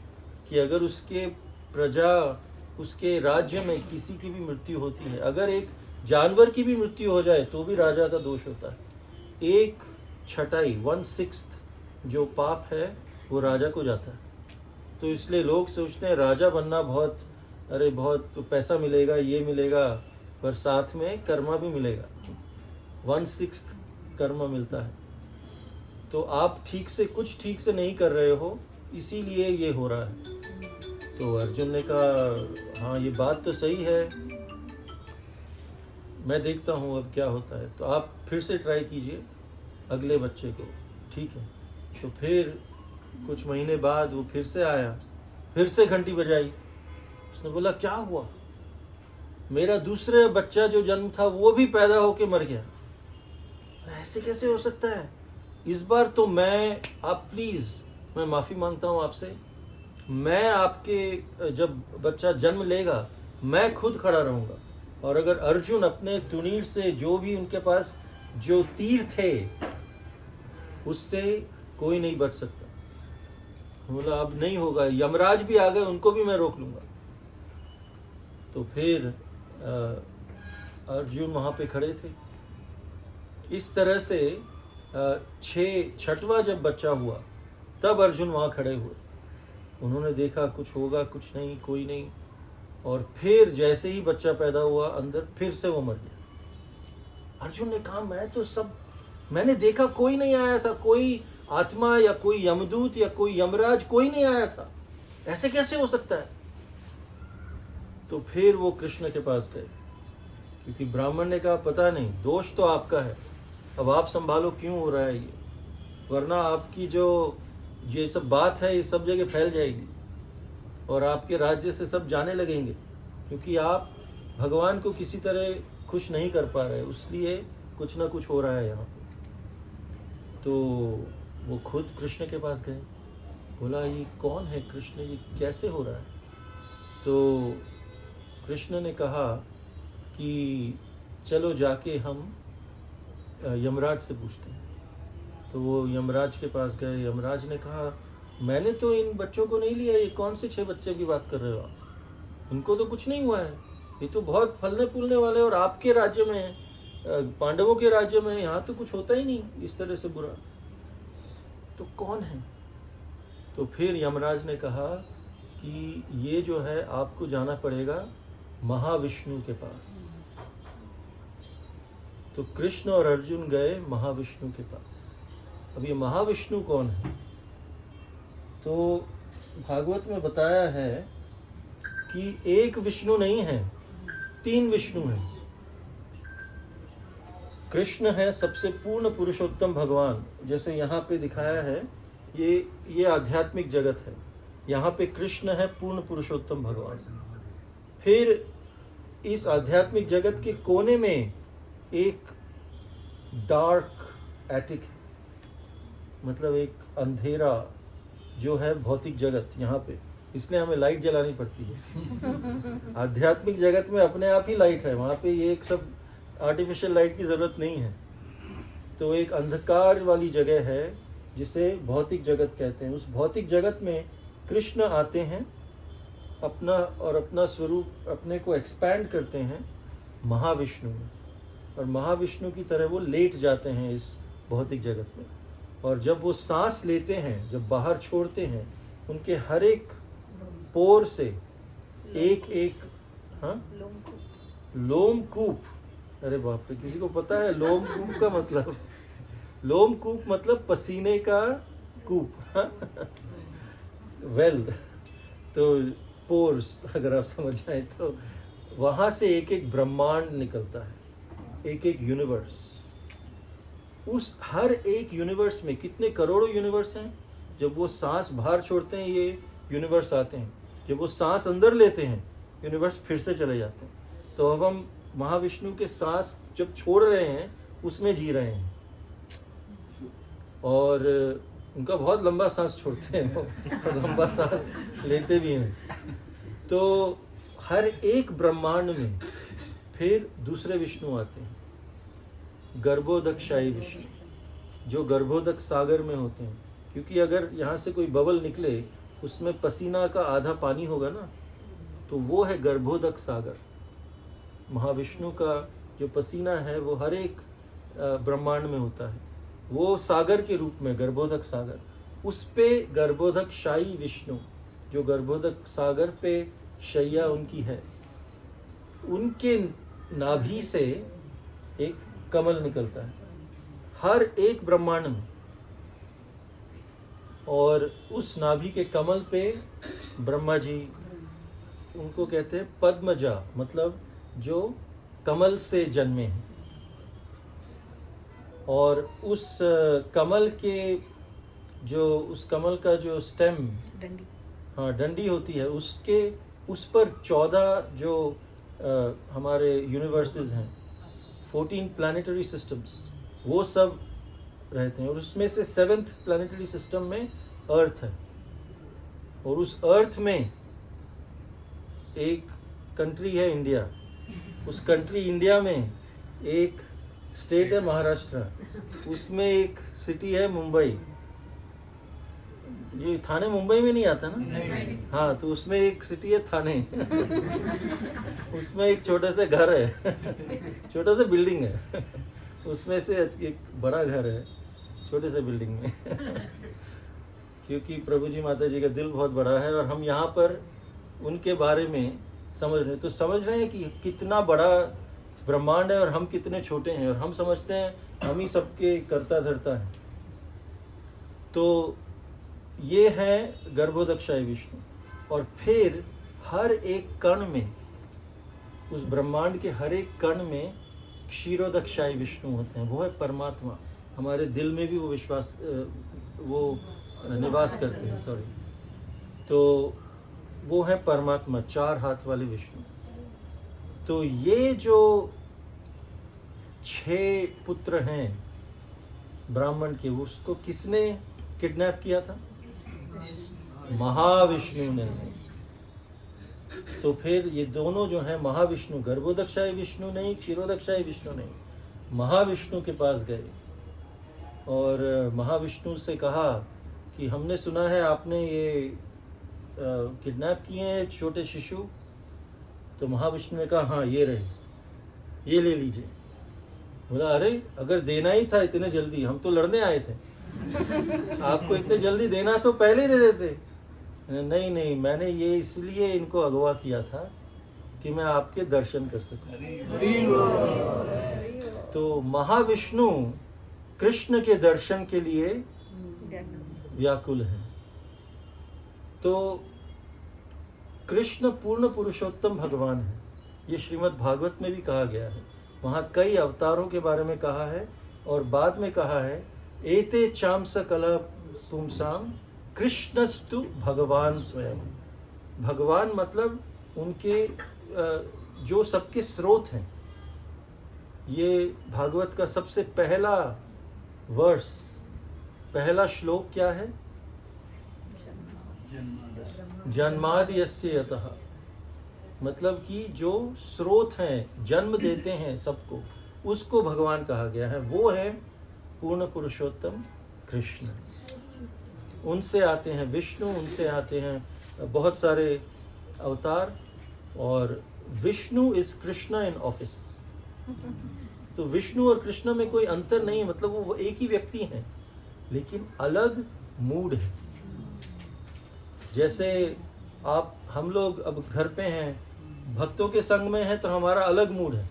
कि अगर उसके प्रजा, उसके राज्य में किसी की भी मृत्यु होती है, अगर एक जानवर की भी मृत्यु हो जाए तो भी राजा का दोष होता है। 1/6 1/6 जो पाप है वो राजा को जाता है। तो इसलिए लोग सोचते हैं राजा बनना बहुत पैसा मिलेगा, ये मिलेगा, पर साथ में कर्मा भी मिलेगा। 1/6 कर्मा मिलता है। तो आप कुछ ठीक से नहीं कर रहे हो, इसीलिए ये हो रहा है। तो अर्जुन ने कहा, हाँ ये बात तो सही है, मैं देखता हूँ अब क्या होता है। तो आप फिर से ट्राई कीजिए अगले बच्चे को, ठीक है? तो फिर कुछ महीने बाद वो फिर से आया, फिर से घंटी बजाई। उसने बोला, क्या हुआ? मेरा दूसरा बच्चा जो जन्म था वो भी पैदा होके मर गया। ऐसे कैसे हो सकता है? इस बार तो आप प्लीज़, मैं माफ़ी मांगता हूँ आपसे, मैं आपके जब बच्चा जन्म लेगा मैं खुद खड़ा रहूँगा, और अगर अर्जुन अपने तुनीर से जो भी उनके पास जो तीर थे उससे कोई नहीं बच सकता। बोला, अब नहीं होगा, यमराज भी आ गए, उनको भी मैं रोक लूँगा। तो फिर अर्जुन वहाँ पे खड़े थे। इस तरह से 6वां जब बच्चा हुआ तब अर्जुन वहाँ खड़े हुए। उन्होंने देखा कुछ होगा, कुछ नहीं, कोई नहीं। और फिर जैसे ही बच्चा पैदा हुआ अंदर, फिर से वो मर गया। अर्जुन ने कहा, मैंने देखा कोई नहीं आया था, कोई आत्मा या कोई यमदूत या कोई यमराज कोई नहीं आया था, ऐसे कैसे हो सकता है? तो फिर वो कृष्ण के पास गए, क्योंकि ब्राह्मण ने कहा, पता नहीं, दोष तो आपका है, अब आप संभालो क्यों हो रहा है ये, वरना आपकी जो ये सब बात है ये सब जगह फैल जाएगी और आपके राज्य से सब जाने लगेंगे, क्योंकि आप भगवान को किसी तरह खुश नहीं कर पा रहे, इसलिए कुछ ना कुछ हो रहा है यहाँ पे। तो वो खुद कृष्ण के पास गए, बोला, ये कौन है कृष्ण, ये कैसे हो रहा है? तो कृष्ण ने कहा कि चलो जाके हम यमराज से पूछते हैं। तो वो यमराज के पास गए। यमराज ने कहा, मैंने तो इन बच्चों को नहीं लिया, ये कौन से 6 बच्चे की बात कर रहे हो आप? इनको तो कुछ नहीं हुआ है, ये तो बहुत फलने फूलने वाले, और आपके राज्य में, पांडवों के राज्य में, यहाँ तो कुछ होता ही नहीं इस तरह से बुरा। तो कौन है? तो फिर यमराज ने कहा कि ये जो है आपको जाना पड़ेगा महाविष्णु के पास। तो कृष्ण और अर्जुन गए महाविष्णु के पास। अब ये महाविष्णु कौन है? तो भागवत में बताया है कि एक विष्णु नहीं है, 3 विष्णु हैं। कृष्ण है सबसे पूर्ण पुरुषोत्तम भगवान, जैसे यहाँ पे दिखाया है, ये आध्यात्मिक जगत है। यहाँ पे कृष्ण है पूर्ण पुरुषोत्तम भगवान। फिर इस आध्यात्मिक जगत के कोने में एक डार्क एटिक है, मतलब एक अंधेरा जो है भौतिक जगत यहाँ पे, इसलिए हमें लाइट जलानी पड़ती है। आध्यात्मिक जगत में अपने आप ही लाइट है, वहाँ पे ये एक सब आर्टिफिशियल लाइट की ज़रूरत नहीं है। तो एक अंधकार वाली जगह है जिसे भौतिक जगत कहते हैं। उस भौतिक जगत में कृष्ण आते हैं, अपना स्वरूप अपने को एक्सपैंड करते हैं महाविष्णु में, और महाविष्णु की तरह वो लेट जाते हैं इस भौतिक जगत में। और जब वो सांस लेते हैं, जब बाहर छोड़ते हैं, उनके हर एक पोर से एक लोमकूप, अरे बाप रे, किसी को पता है लोमकूप का मतलब? लोमकूप मतलब पसीने का कूप। वेल, तो पोर्स अगर आप समझ जाए तो वहाँ से एक एक ब्रह्मांड निकलता है, एक एक यूनिवर्स। उस हर एक यूनिवर्स में कितने करोड़ों यूनिवर्स हैं। जब वो सांस बाहर छोड़ते हैं ये यूनिवर्स आते हैं, जब वो सांस अंदर लेते हैं यूनिवर्स फिर से चले जाते हैं। तो अब हम महाविष्णु के सांस जब छोड़ रहे हैं उसमें जी रहे हैं, और उनका बहुत लंबा सांस छोड़ते हैं और लंबा सांस लेते भी हैं। तो हर एक ब्रह्मांड में फिर दूसरे विष्णु आते हैं, गर्भोदकशाही विष्णु, जो गर्भोदक सागर में होते हैं। क्योंकि अगर यहाँ से कोई बबल निकले, उसमें पसीना का आधा पानी होगा ना, तो वो है गर्भोदक सागर। महाविष्णु का जो पसीना है वो हर एक ब्रह्मांड में होता है, वो सागर के रूप में, गर्भोदक सागर। उस पे गर्भोदक शाही विष्णु, जो गर्भोदक सागर पे शैया उनकी है, उनके नाभि से एक कमल निकलता है हर एक ब्रह्मांड में, और उस नाभि के कमल पे ब्रह्मा जी, उनको कहते हैं पद्मजा, मतलब जो कमल से जन्मे हैं। और उस कमल के उस कमल का जो स्टेम, डंडी, हाँ डंडी होती है, उस पर 14 जो हमारे यूनिवर्सेस हैं, 14 प्लानिटरी सिस्टम्स, वो सब रहते हैं। और उसमें से 7th प्लानिटरी सिस्टम में अर्थ है, और उस अर्थ में एक कंट्री है इंडिया। उस कंट्री इंडिया में एक स्टेट है महाराष्ट्र, उसमें एक सिटी है मुंबई। ये थाने मुंबई में नहीं आता ना? हाँ, तो उसमें एक सिटी है थाने। उसमें एक छोटा सा घर है, छोटा सा बिल्डिंग है, उसमें से एक बड़ा घर है छोटे से बिल्डिंग में। क्योंकि प्रभु जी माता जी का दिल बहुत बड़ा है, और हम यहाँ पर उनके बारे में समझ रहे हैं, तो समझ रहे हैं कि कितना बड़ा ब्रह्मांड है और हम कितने छोटे हैं, और हम समझते हैं हम ही सबके कर्ता धर्ता हैं। तो ये है गर्भोदकशाही विष्णु। और फिर हर एक कण में, उस ब्रह्मांड के हर एक कण में क्षीरोदकशाही विष्णु होते हैं, वो है परमात्मा। हमारे दिल में भी वो निवास करते हैं, तो वो है परमात्मा, 4 हाथ वाले विष्णु। तो ये जो 6 पुत्र हैं ब्राह्मण के, उसको किसने किडनैप किया था? महाविष्णु ने। तो फिर ये दोनों जो हैं महाविष्णु, गर्भोदक्षाय विष्णु नहीं, क्षीरोदक्षाय विष्णु नहीं, महाविष्णु के पास गए और महाविष्णु से कहा कि हमने सुना है आपने ये किडनैप किए हैं छोटे शिशु। तो महाविष्णु ने कहा हाँ ये रहे, ये ले लीजिए। बोला अरे अगर देना ही था इतने जल्दी, हम तो लड़ने आए थे, आपको इतने जल्दी देना तो पहले ही दे देते। नहीं नहीं, मैंने ये इसलिए इनको अगवा किया था कि मैं आपके दर्शन कर सकूं। तो महाविष्णु कृष्ण के दर्शन के लिए व्याकुल है। तो कृष्ण पूर्ण पुरुषोत्तम भगवान है, ये श्रीमद् भागवत में भी कहा गया है। वहाँ कई अवतारों के बारे में कहा है और बाद में कहा है एते चांस कला पुंसाम कृष्णस्तु भगवान स्वयं। भगवान मतलब उनके जो सबके स्रोत हैं। ये भागवत का सबसे पहला वर्स, पहला श्लोक क्या है? जन्मादि यस्य यतः, मतलब कि जो स्रोत हैं, जन्म देते हैं सबको, उसको भगवान कहा गया है। वो है पूर्ण पुरुषोत्तम कृष्ण। उनसे आते हैं विष्णु, उनसे आते हैं बहुत सारे अवतार, और Vishnu is Krishna in office. तो विष्णु और कृष्ण में कोई अंतर नहीं है, मतलब वो एक ही व्यक्ति हैं लेकिन अलग मूड है। जैसे हम लोग अब घर पे हैं, भक्तों के संग में हैं तो हमारा अलग मूड है।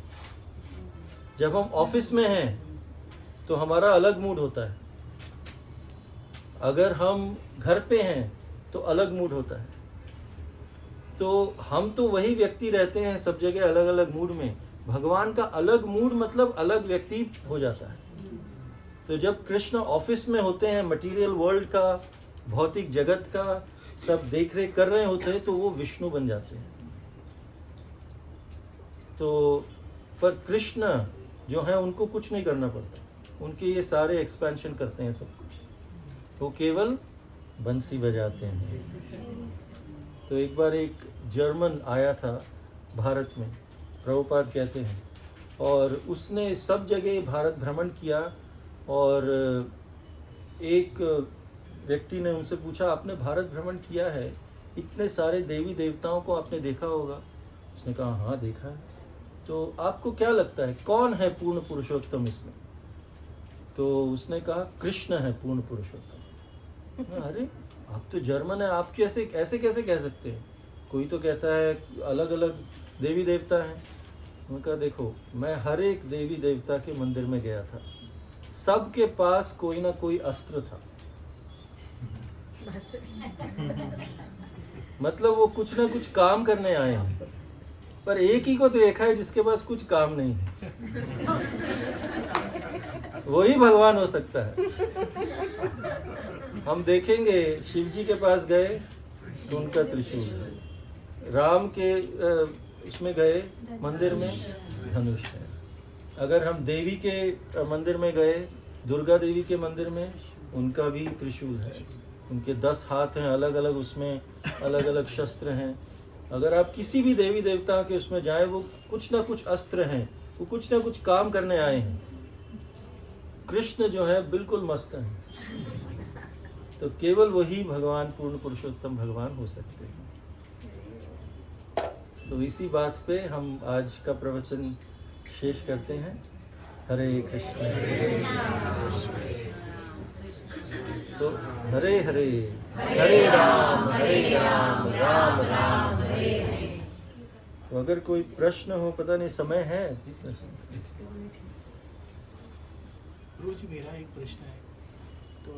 जब हम ऑफिस में हैं तो हमारा अलग मूड होता है। अगर हम घर पे हैं तो अलग मूड होता है। तो हम तो वही व्यक्ति रहते हैं सब जगह अलग अलग मूड में। भगवान का अलग मूड मतलब अलग व्यक्ति हो जाता है। तो जब कृष्ण ऑफिस में होते हैं, मटेरियल वर्ल्ड का, भौतिक जगत का सब देख रेख कर रहे होते हैं, तो वो विष्णु बन जाते हैं। तो पर कृष्ण जो है उनको कुछ नहीं करना पड़ता, उनके ये सारे एक्सपेंशन करते हैं सब कुछ, वो केवल बंसी बजाते हैं। तो एक बार एक जर्मन आया था भारत में, प्रभुपाद कहते हैं, और उसने सब जगह भारत भ्रमण किया। और एक व्यक्ति ने उनसे पूछा आपने भारत भ्रमण किया है, इतने सारे देवी देवताओं को आपने देखा होगा? उसने कहा हाँ देखा है। तो आपको क्या लगता है कौन है पूर्ण पुरुषोत्तम इसमें? तो उसने कहा कृष्ण है पूर्ण पुरुषोत्तम। अरे आप तो जर्मन है, आप कैसे ऐसे कैसे कह सकते हैं? कोई तो कहता है अलग अलग देवी देवता हैं। उन्होंने कहा देखो, मैं हर एक देवी देवता के मंदिर में गया था, सबके पास कोई ना कोई अस्त्र था। मतलब वो कुछ ना कुछ काम करने आए हैं, पर एक ही को तो देखा है जिसके पास कुछ काम नहीं है। वही भगवान हो सकता है। हम देखेंगे शिव जी के पास गए तो उनका त्रिशूल है, राम के इसमें गए मंदिर में धनुष है। अगर हम देवी के मंदिर में गए, दुर्गा देवी के मंदिर में, उनका भी त्रिशूल है, उनके 10 हाथ हैं अलग अलग, उसमें अलग अलग शस्त्र हैं। अगर आप किसी भी देवी देवता के उसमें जाएं, वो कुछ ना कुछ अस्त्र हैं, वो कुछ ना कुछ काम करने आए हैं। कृष्ण जो है बिल्कुल मस्त हैं। तो केवल वही भगवान पूर्ण पुरुषोत्तम भगवान हो सकते हैं। तो इसी बात पे हम आज का प्रवचन शेष करते हैं। हरे कृष्ण। तो हरे हरे, हरे राम राम राम हरे हरे। तो अगर कोई प्रश्न हो, पता नहीं समय है? गुरु जी मेरा एक प्रश्न है। तो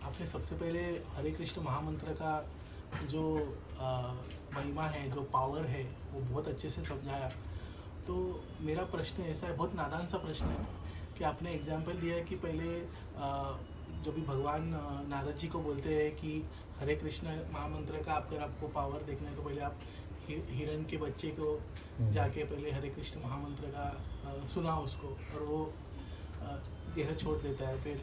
आपने सबसे पहले हरे कृष्ण महामंत्र का जो महिमा है, जो पावर है, वो बहुत अच्छे से समझाया। तो मेरा प्रश्न ऐसा है, बहुत नादान सा प्रश्न है, कि आपने एग्जाम्पल दिया है कि पहले जब भी भगवान नारद जी को बोलते हैं कि हरे कृष्ण महामंत्र का अगर आपको पावर देखना है तो पहले आप हिरण के बच्चे को जाके पहले हरे कृष्ण महामंत्र का सुना उसको, और वो देह छोड़ देता है। फिर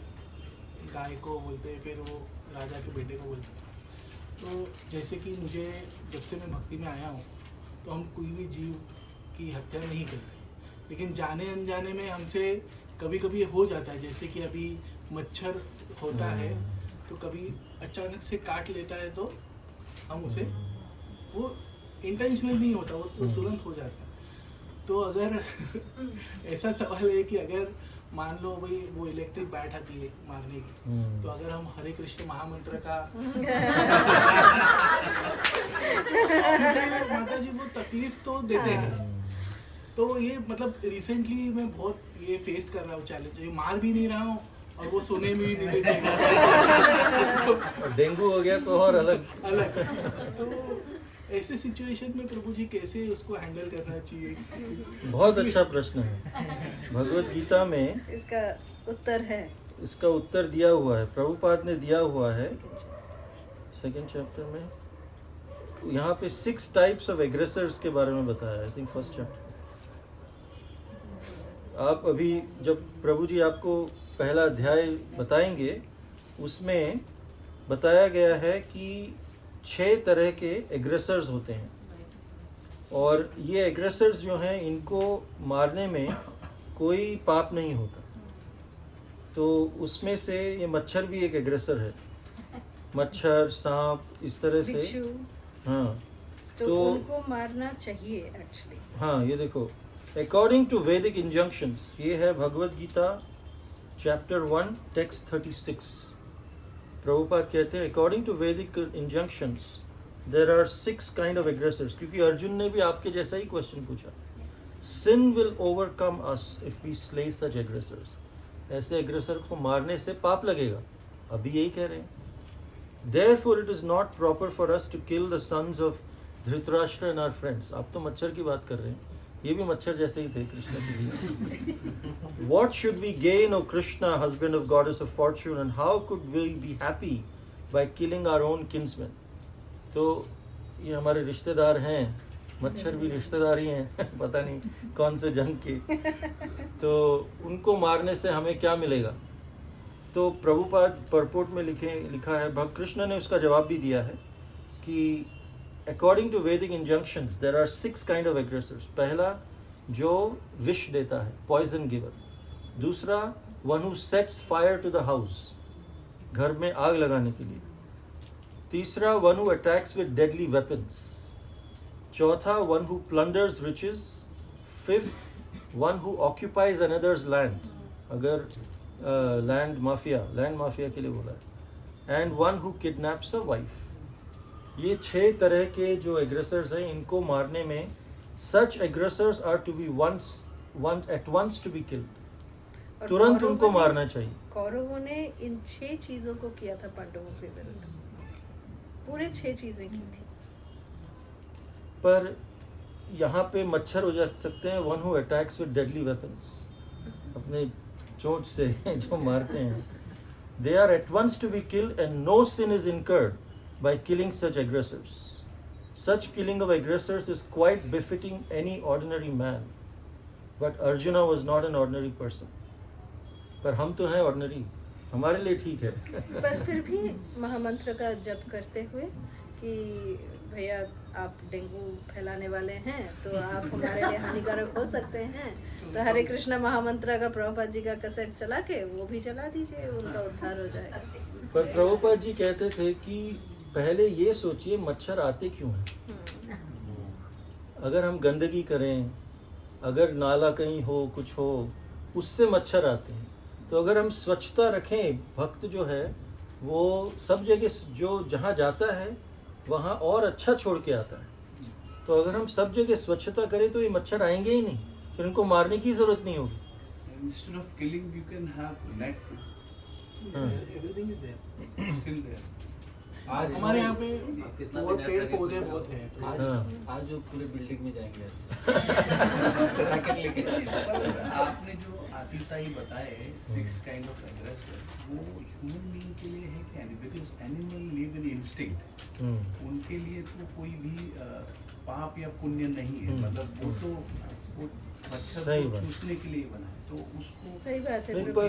गाय को बोलते हैं, फिर वो राजा के बेटे को बोलते हैं। तो जैसे कि मुझे जब से मैं भक्ति में आया हूँ तो हम कोई भी जीव की हत्या नहीं करते, लेकिन जाने अनजाने में हमसे कभी कभी हो जाता है। जैसे कि अभी मच्छर होता है तो कभी अचानक से काट लेता है तो हम उसे, वो इंटेंशनल नहीं होता, वो तुरंत हो जाता है। तो अगर ऐसा सवाल है कि अगर मान लो भाई वो इलेक्ट्रिक बैट आती है मारने की, तो अगर हम हरे कृष्ण महामंत्र का माता जी वो तकलीफ तो देते हैं। तो ये मतलब रिसेंटली मैं बहुत ये फेस कर रहा हूँ चैलेंज, ये मार भी नहीं रहा हूँ और वो सोने में भी नहीं देते। डेंगू हो गया तो और अलग। तो ऐसे सिचुएशन में प्रभु जी कैसे उसको हैंडल करना चाहिए? बहुत अच्छा प्रश्न है। भगवत गीता में इसका उत्तर है, इसका उत्तर दिया हुआ है, प्रभुपाद ने दिया हुआ है 2nd चैप्टर में। यहाँ पे 6 टाइप्स ऑफ एग्रेसर्स के बारे में बताया है, आई थिंक 1st चैप्टर। आप अभी जब प्रभु जी आपको पहला अध्याय बताएंगे उसमें बताया गया है कि 6 तरह के एग्रेसर्स होते हैं, और ये एग्रेसर्स जो हैं इनको मारने में कोई पाप नहीं होता। तो उसमें से ये मच्छर भी एक एग्रेसर है, मच्छर, सांप, इस तरह से। बिच्छू, हाँ, तो उनको मारना चाहिए एक्चुअली। हाँ, ये देखो, अकॉर्डिंग टू वैदिक इंजंक्शंस, ये है भगवत गीता चैप्टर 1 टेक्स्ट 36। प्रभुपाद कहते हैं according to Vedic injunctions there are 6 kind of aggressors, क्योंकि अर्जुन ने भी आपके जैसा ही क्वेश्चन पूछा। Sin will overcome us if we slay such aggressors, ऐसे एग्रेसर को मारने से पाप लगेगा, अभी यही कह रहे हैं। Therefore it is not proper for us to kill the sons of Dhritarashtra and our friends. आप तो मच्छर की बात कर रहे हैं, ये भी मच्छर जैसे ही थे कृष्ण के लिए। What should we gain, O Krishna, husband of goddess of fortune, and how could we be happy by killing our own kinsmen? तो ये हमारे रिश्तेदार हैं, मच्छर भी रिश्तेदार ही हैं, पता नहीं कौन से जंग के। तो उनको मारने से हमें क्या मिलेगा? तो प्रभुपाद परपोर्ट में लिखा है, भक्त कृष्ण ने उसका जवाब भी दिया है कि According to Vedic injunctions, there are 6 kind of aggressors. पहला जो विष देता है, poison giver. दूसरा one who sets fire to the house, घर में आग लगाने के लिए. तीसरा one who attacks with deadly weapons. चौथा one who plunders riches. Fifth one who occupies another's land. अगर land mafia के लिए बोला है. And one who kidnaps a wife. ये 6 तरह के जो एग्रेसर्स हैं, इनको मारने में such aggressors are to be at once to be killed. तुरंत उनको मारना चाहिए। कौरवों ने इन 6 चीजों को किया था पांडवों के विरुद्ध, पूरे 6 चीजें की थी। पर यहाँ पे मच्छर हो जा सकते हैं, one who attacks with deadly weapons, अपने चोट से जो मारते हैं। They are at once to be killed and no sin is incurred by killing such aggressors. Such killing of aggressors is quite befitting any ordinary man. But Arjuna was not an ordinary person. पर हम तो हैं ordinary, हमारे लिए ठीक है। पर फिर भी महामंत्र का जप करते हुए कि भैया आप डेंगू फैलाने वाले हैं तो आप हमारे लिए हानिकारक हो सकते हैं, तो हरे कृष्णा महामंत्र का प्रभुपाद जी का कैसेट चला के वो भी चला दीजिए, उनका उद्धार हो जाएगा। पर प्रभुपाद जी कहते थे कि पहले ये सोचिए मच्छर आते क्यों हैं। अगर हम गंदगी करें, अगर नाला कहीं हो, कुछ हो, उससे मच्छर आते हैं। तो अगर हम स्वच्छता रखें, भक्त जो है वो सब जगह जो जहाँ जाता है वहाँ और अच्छा छोड़ के आता है। तो अगर हम सब जगह स्वच्छता करें तो ये मच्छर आएंगे ही नहीं, फिर उनको मारने की जरूरत नहीं होगी। Instead of killing, you can have net. Everything is there. Still there. आज हमारे यहाँ पे और पेड़ पौधे बहुत हैं। आज जो पूरे बिल्डिंग में जाएंगे आपने जो आतिताई बताए 6 kind of aggressor, वो ह्यूमन बीइंग के लिए है क्या? Because animal live in instinct, उनके लिए तो कोई भी पाप या पुण्य नहीं है। मतलब वो तो वो मच्छर को चूसने के लिए बना है, तो उसको सही बात है। पर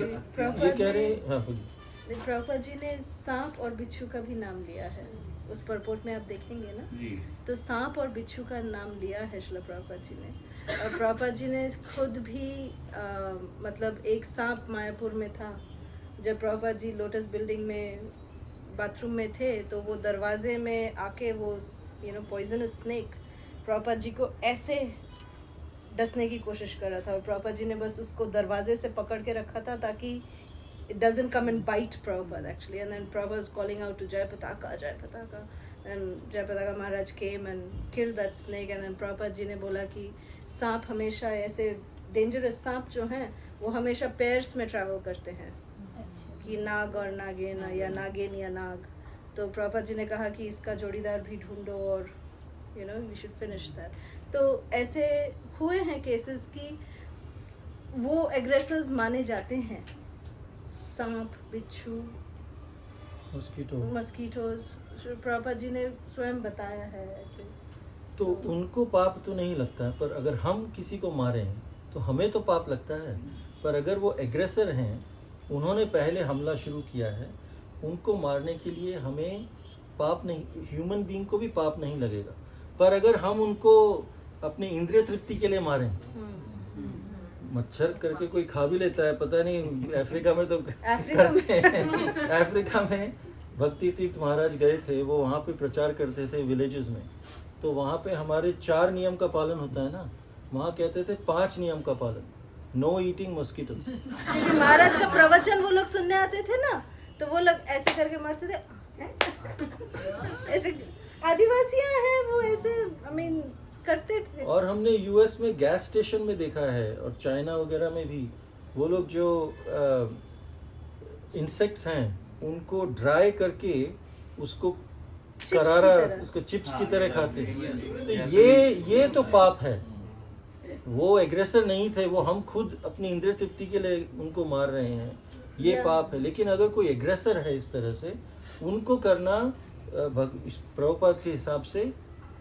ये कह रहे, हाँ बोलिए। प्रभुपाद जी ने सांप और बिच्छू का भी नाम लिया है, उस परपोर्ट में आप देखेंगे ना, जी तो सांप और बिच्छू का नाम लिया है श्रील प्रभुपाद जी ने। और प्रभुपाद जी ने खुद भी मतलब एक सांप मायापुर में था, जब प्रभुपाद जी लोटस बिल्डिंग में बाथरूम में थे, तो वो दरवाजे में आके वो पॉइजनस स्नेक प्रभुपाद जी को ऐसे डसने की कोशिश कर रहा था, और प्रभुपाद जी ने बस उसको दरवाजे से पकड़ के रखा था ताकि it doesn't come and bite Prabhupada actually. And then Prabhupada was calling out to Jai Pataka. And Jai Pataka Maharaj came and killed that snake. And then Prabhupada जी ने बोला कि सांप हमेशा ऐसे डेंजरस सांप जो हैं वो हमेशा पेयर्स में ट्रैवल करते हैं, कि नाग और नागिन या नागिन या नाग। तो प्रभुपाद जी ने कहा कि इसका जोड़ीदार भी ढूंढो और we should finish that. तो ऐसे हुए हैं केसेस कि वो एग्रेसर्स माने जाते हैं, सांप, बिच्छू, मस्कीटोज। प्रभुपाद जी ने स्वयं बताया है ऐसे। तो उनको पाप तो नहीं लगता है, पर अगर हम किसी को मारें तो हमें तो पाप लगता है। पर अगर वो एग्रेसर हैं, उन्होंने पहले हमला शुरू किया है, उनको मारने के लिए हमें पाप नहीं, ह्यूमन बीइंग को भी पाप नहीं लगेगा। पर अगर हम उनको अपने इंद्रिय तृप्ति के लिए मारें, मच्छर करके कोई खा भी लेता है, पता नहीं अफ्रीका में तो करते हैं। अफ्रीका में भक्ति तीर्थ महाराज गए थे, वो वहाँ पे प्रचार करते थे विलेजेस में, तो वहाँ पे हमारे 4 नियम का पालन होता है ना, वहाँ कहते थे 5 नियम का पालन, नो ईटिंग मस्कीटोस। महाराज का प्रवचन वो लोग सुनने आते थे ना, तो वो लोग ऐसे करके मारते थे, ऐसे आदिवासियां हैं वो ऐसे करते थे। और हमने यूएस में गैस स्टेशन में देखा है, और चाइना वगैरह में भी, वो लोग जो इंसेक्ट्स हैं उनको ड्राई करके उसको करारा, उसको चिप्स की तरह खाते हैं। तो ये तो पाप है। वो एग्रेसर नहीं थे, वो हम खुद अपनी इंद्रिय तृप्ति के लिए उनको मार रहे हैं, ये पाप है। लेकिन अगर कोई एग्रेसर है इस तरह से, उनको करना प्रभुपाद के हिसाब से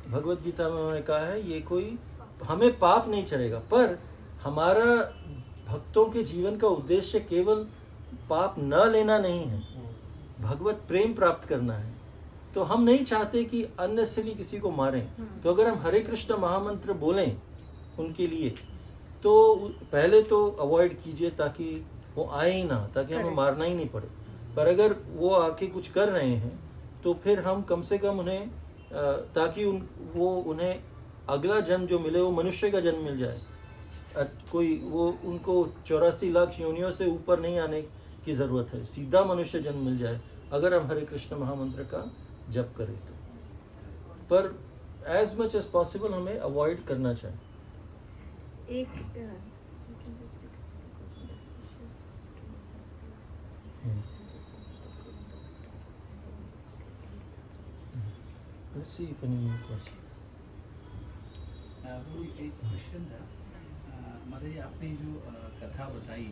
भगवत गीता में उन्होंने कहा है, ये कोई हमें पाप नहीं चढ़ेगा। पर हमारा भक्तों के जीवन का उद्देश्य केवल पाप न लेना नहीं है, भगवत प्रेम प्राप्त करना है। तो हम नहीं चाहते कि अननेसेसरी किसी को मारें। तो अगर हम हरे कृष्ण महामंत्र बोलें उनके लिए, तो पहले तो अवॉइड कीजिए ताकि वो आए ही ना, ताकि हमें मारना ही नहीं पड़े। पर अगर वो आके कुछ कर रहे हैं तो फिर हम कम से कम उन्हें ताकि उन्हें अगला जन्म जो मिले वो मनुष्य का जन्म मिल जाए। कोई वो उनको 84 लाख योनियों से ऊपर नहीं आने की ज़रूरत है, सीधा मनुष्य जन्म मिल जाए अगर हम हरे कृष्ण महामंत्र का जप करें तो। पर एज मच एज पॉसिबल हमें अवॉइड करना चाहिए। Let's see if any more questions. कोई एक क्वेश्चन था, माता जी आपने जो कथा बताई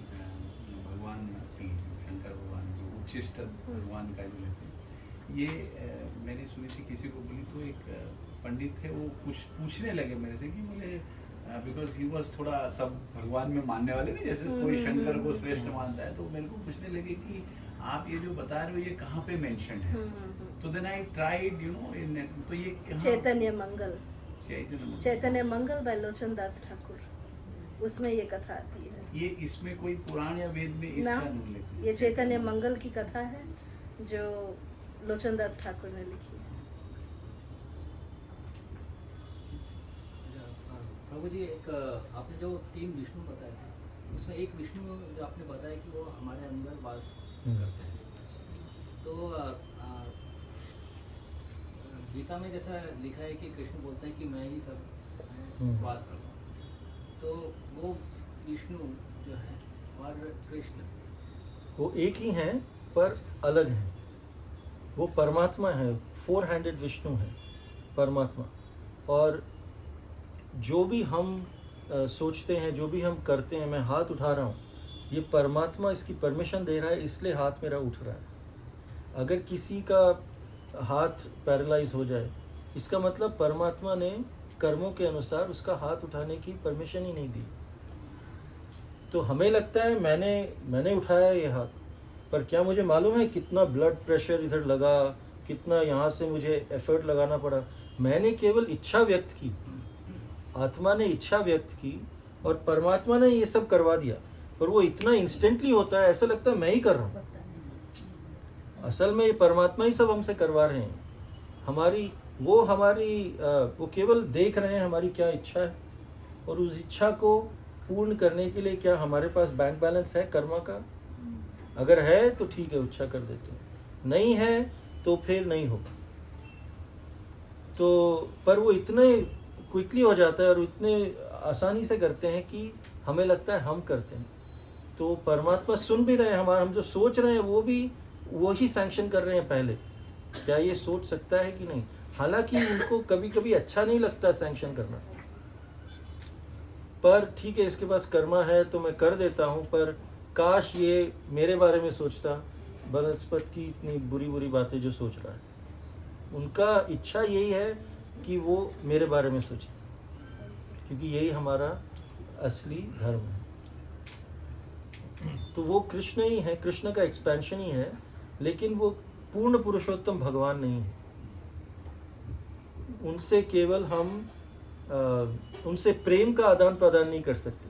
भगवान की, शंकर भगवान जो उच्चिष्ट भगवान का जो लेते हैं, ये मैंने सुनी थी, किसी को बोली तो एक पंडित थे, वो कुछ पूछने लगे मेरे से कि बोले बिकॉज ही वॉज थोड़ा सब भगवान में मानने वाले नहीं, जैसे कोई शंकर को श्रेष्ठ मानता है, तो मेरे को पूछने लगे कि आप ये जो बता रहे हो ये कहाँ पे मेंशन है। तो देन आई ट्राइड इन तो ये चैतन्य मंगल बाय लोचन दास ठाकुर, उसमें ये कथा आती है। ये इसमें कोई पुराण या वेद में इसका उल्लेख? ये चैतन्य मंगल की कथा है जो लोचन दास ठाकुर ने लिखी है। प्रभु जी, एक आपने जो 3 विष्णु बताए थे, उसमें एक विष्णु जो आपने बताया कि वो हमारे अंदर वास करते हैं, तो गीता में जैसा लिखा है कि कृष्ण बोलते हैं कि मैं ही सब वास करता हूँ, तो वो विष्णु जो है और कृष्ण वो एक ही हैं पर अलग हैं। वो परमात्मा है, 4-handed विष्णु है परमात्मा। और जो भी हम सोचते हैं, जो भी हम करते हैं, मैं हाथ उठा रहा हूँ, ये परमात्मा इसकी परमिशन दे रहा है, इसलिए हाथ मेरा उठ रहा है। अगर किसी का हाथ पैरालाइज हो जाए, इसका मतलब परमात्मा ने कर्मों के अनुसार उसका हाथ उठाने की परमिशन ही नहीं दी। तो हमें लगता है मैंने उठाया ये हाथ, पर क्या मुझे मालूम है कितना ब्लड प्रेशर इधर लगा, कितना यहाँ से मुझे एफर्ट लगाना पड़ा। मैंने केवल इच्छा व्यक्त की, आत्मा ने इच्छा व्यक्त की और परमात्मा ने ये सब करवा दिया। पर वो इतना इंस्टेंटली होता है, ऐसा लगता है मैं ही कर रहा हूँ। असल में ये परमात्मा ही सब हमसे करवा रहे हैं। वो केवल देख रहे हैं हमारी क्या इच्छा है, और उस इच्छा को पूर्ण करने के लिए क्या हमारे पास बैंक बैलेंस है कर्मा का। अगर है तो ठीक है, इच्छा कर देते हैं, नहीं है तो फिर नहीं होगा। तो पर वो इतने क्विकली हो जाता है और इतने आसानी से करते हैं कि हमें लगता है हम करते हैं। तो परमात्मा सुन भी रहे हैं हमारा, हम जो सोच रहे हैं वो ही सैंक्शन कर रहे हैं पहले, क्या ये सोच सकता है कि नहीं। हालांकि उनको कभी कभी अच्छा नहीं लगता सैंक्शन करना, पर ठीक है इसके पास कर्मा है तो मैं कर देता हूँ। पर काश ये मेरे बारे में सोचता, बनस्पत की इतनी बुरी बुरी बातें जो सोच रहा है, उनका इच्छा यही है कि वो मेरे बारे में सोचे, क्योंकि यही हमारा असली धर्म है। तो वो कृष्ण ही है, कृष्ण का एक्सपेंशन ही है, लेकिन वो पूर्ण पुरुषोत्तम भगवान नहीं है। उनसे केवल हम उनसे प्रेम का आदान प्रदान नहीं कर सकते।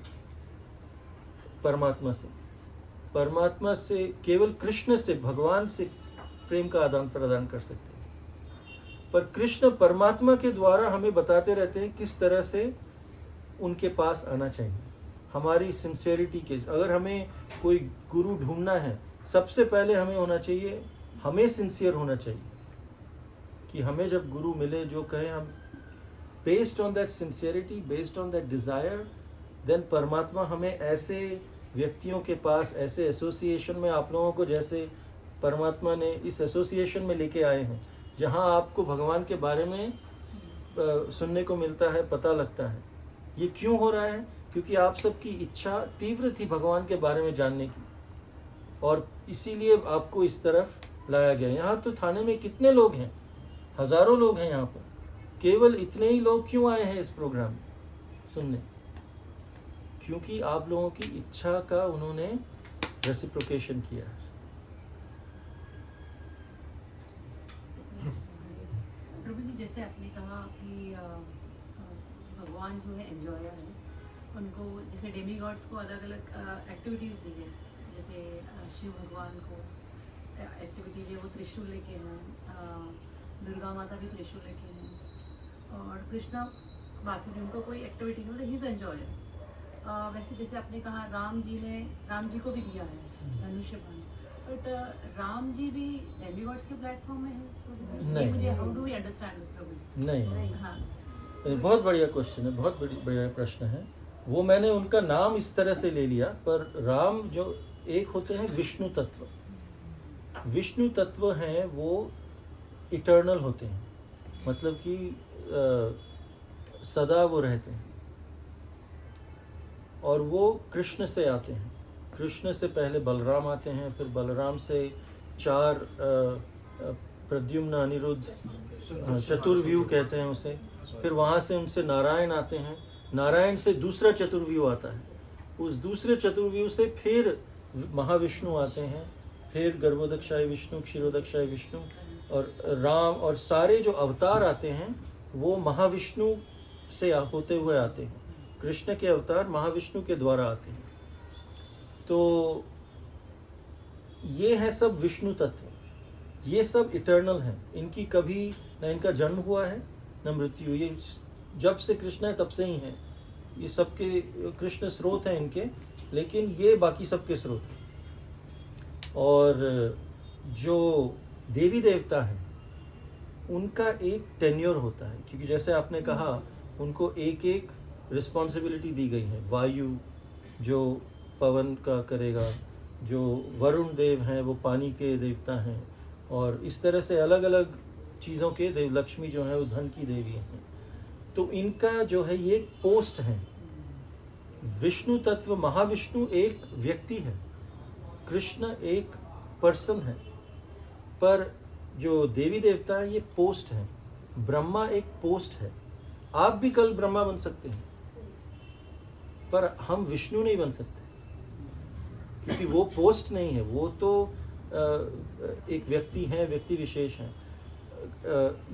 परमात्मा से केवल कृष्ण से, भगवान से प्रेम का आदान प्रदान कर सकते हैं। पर कृष्ण परमात्मा के द्वारा हमें बताते रहते हैं किस तरह से उनके पास आना चाहिए, हमारी सिंसेरिटी के। अगर हमें कोई गुरु ढूंढना है, सबसे पहले हमें होना चाहिए, हमें सिंसियर होना चाहिए कि हमें जब गुरु मिले जो कहे, हम based on that sincerity, based on that desire, then परमात्मा हमें ऐसे व्यक्तियों के पास, ऐसे एसोसिएशन में, आप लोगों को जैसे परमात्मा ने इस एसोसिएशन में लेके आए हैं, जहाँ आपको भगवान के बारे में सुनने को मिलता है, पता लगता है। ये क्यों हो रहा है? क्योंकि आप सबकी इच्छा तीव्र थी भगवान के बारे में जानने की, और इसीलिए आपको इस तरफ लाया गया। यहाँ तो थाने में कितने लोग हैं, हजारों लोग हैं यहाँ पर, केवल इतने ही लोग क्यों आए हैं इस प्रोग्राम में सुनने? क्योंकि आप लोगों की इच्छा का उन्होंने रेसिप्रोकेशन किया है। प्रभु जी, जैसे आपने कहा कि भगवान जो है एंजॉयर है, उनको जैसे डेमी गॉड्स को अलग अलग एक्टिविटीज़ दी है। जैसे शिव भगवान को एक्टिविटीज है, वो त्रिशूल लेके हैं, दुर्गा माता भी त्रिशूल लेके हैं, और कृष्णा वासुदेव, उनको कोई एक्टिविटी नहीं, मतलब ही इज एंजॉयर। वैसे जैसे आपने कहा राम जी को भी दिया है धनुष्य बाण, बट राम जी भी डेमी गॉड्स के प्लेटफॉर्म में है? नहीं। मुझे how do we understand this problem? नहीं, हाँ, बहुत बढ़िया क्वेश्चन है, बहुत बढ़िया प्रश्न है। वो मैंने उनका नाम इस तरह से ले लिया, पर राम जो एक होते हैं विष्णु तत्व, विष्णु तत्व हैं, वो इटर्नल होते हैं, मतलब कि सदा वो रहते हैं, और वो कृष्ण से आते हैं। कृष्ण से पहले बलराम आते हैं, फिर बलराम से 4 प्रद्युम्न, अनिरुद्ध, चतुर्व्यूह कहते हैं उसे, फिर वहाँ से उनसे नारायण आते हैं, नारायण से दूसरा चतुर्व्यूह आता है, उस दूसरे चतुर्व्यूह से फिर महाविष्णु आते हैं, फिर गर्भोदकशाही विष्णु, क्षीरोदकशाही विष्णु, और राम, और सारे जो अवतार आते हैं वो महाविष्णु से होते हुए आते हैं। कृष्ण के अवतार महाविष्णु के द्वारा आते हैं। तो ये है सब विष्णु तत्व, ये सब इटर्नल हैं, इनकी कभी न इनका जन्म हुआ है न मृत्यु, ये जब से कृष्ण है तब से ही हैं, ये सबके कृष्ण स्रोत हैं इनके, लेकिन ये बाकी सबके स्रोत हैं। और जो देवी देवता हैं उनका एक टेन्योर होता है, क्योंकि जैसे आपने कहा उनको एक एक रिस्पॉन्सिबिलिटी दी गई है। वायु जो पवन का करेगा, जो वरुण देव हैं वो पानी के देवता हैं, और इस तरह से अलग अलग चीज़ों के देव, लक्ष्मी जो है वो धन की देवी हैं। तो इनका जो है ये पोस्ट है। विष्णु तत्व, महाविष्णु एक व्यक्ति है, कृष्ण एक पर्सन है, पर जो देवी देवता है ये पोस्ट है। ब्रह्मा एक पोस्ट है, आप भी कल ब्रह्मा बन सकते हैं, पर हम विष्णु नहीं बन सकते, क्योंकि वो पोस्ट नहीं है, वो तो एक व्यक्ति है, व्यक्ति विशेष है।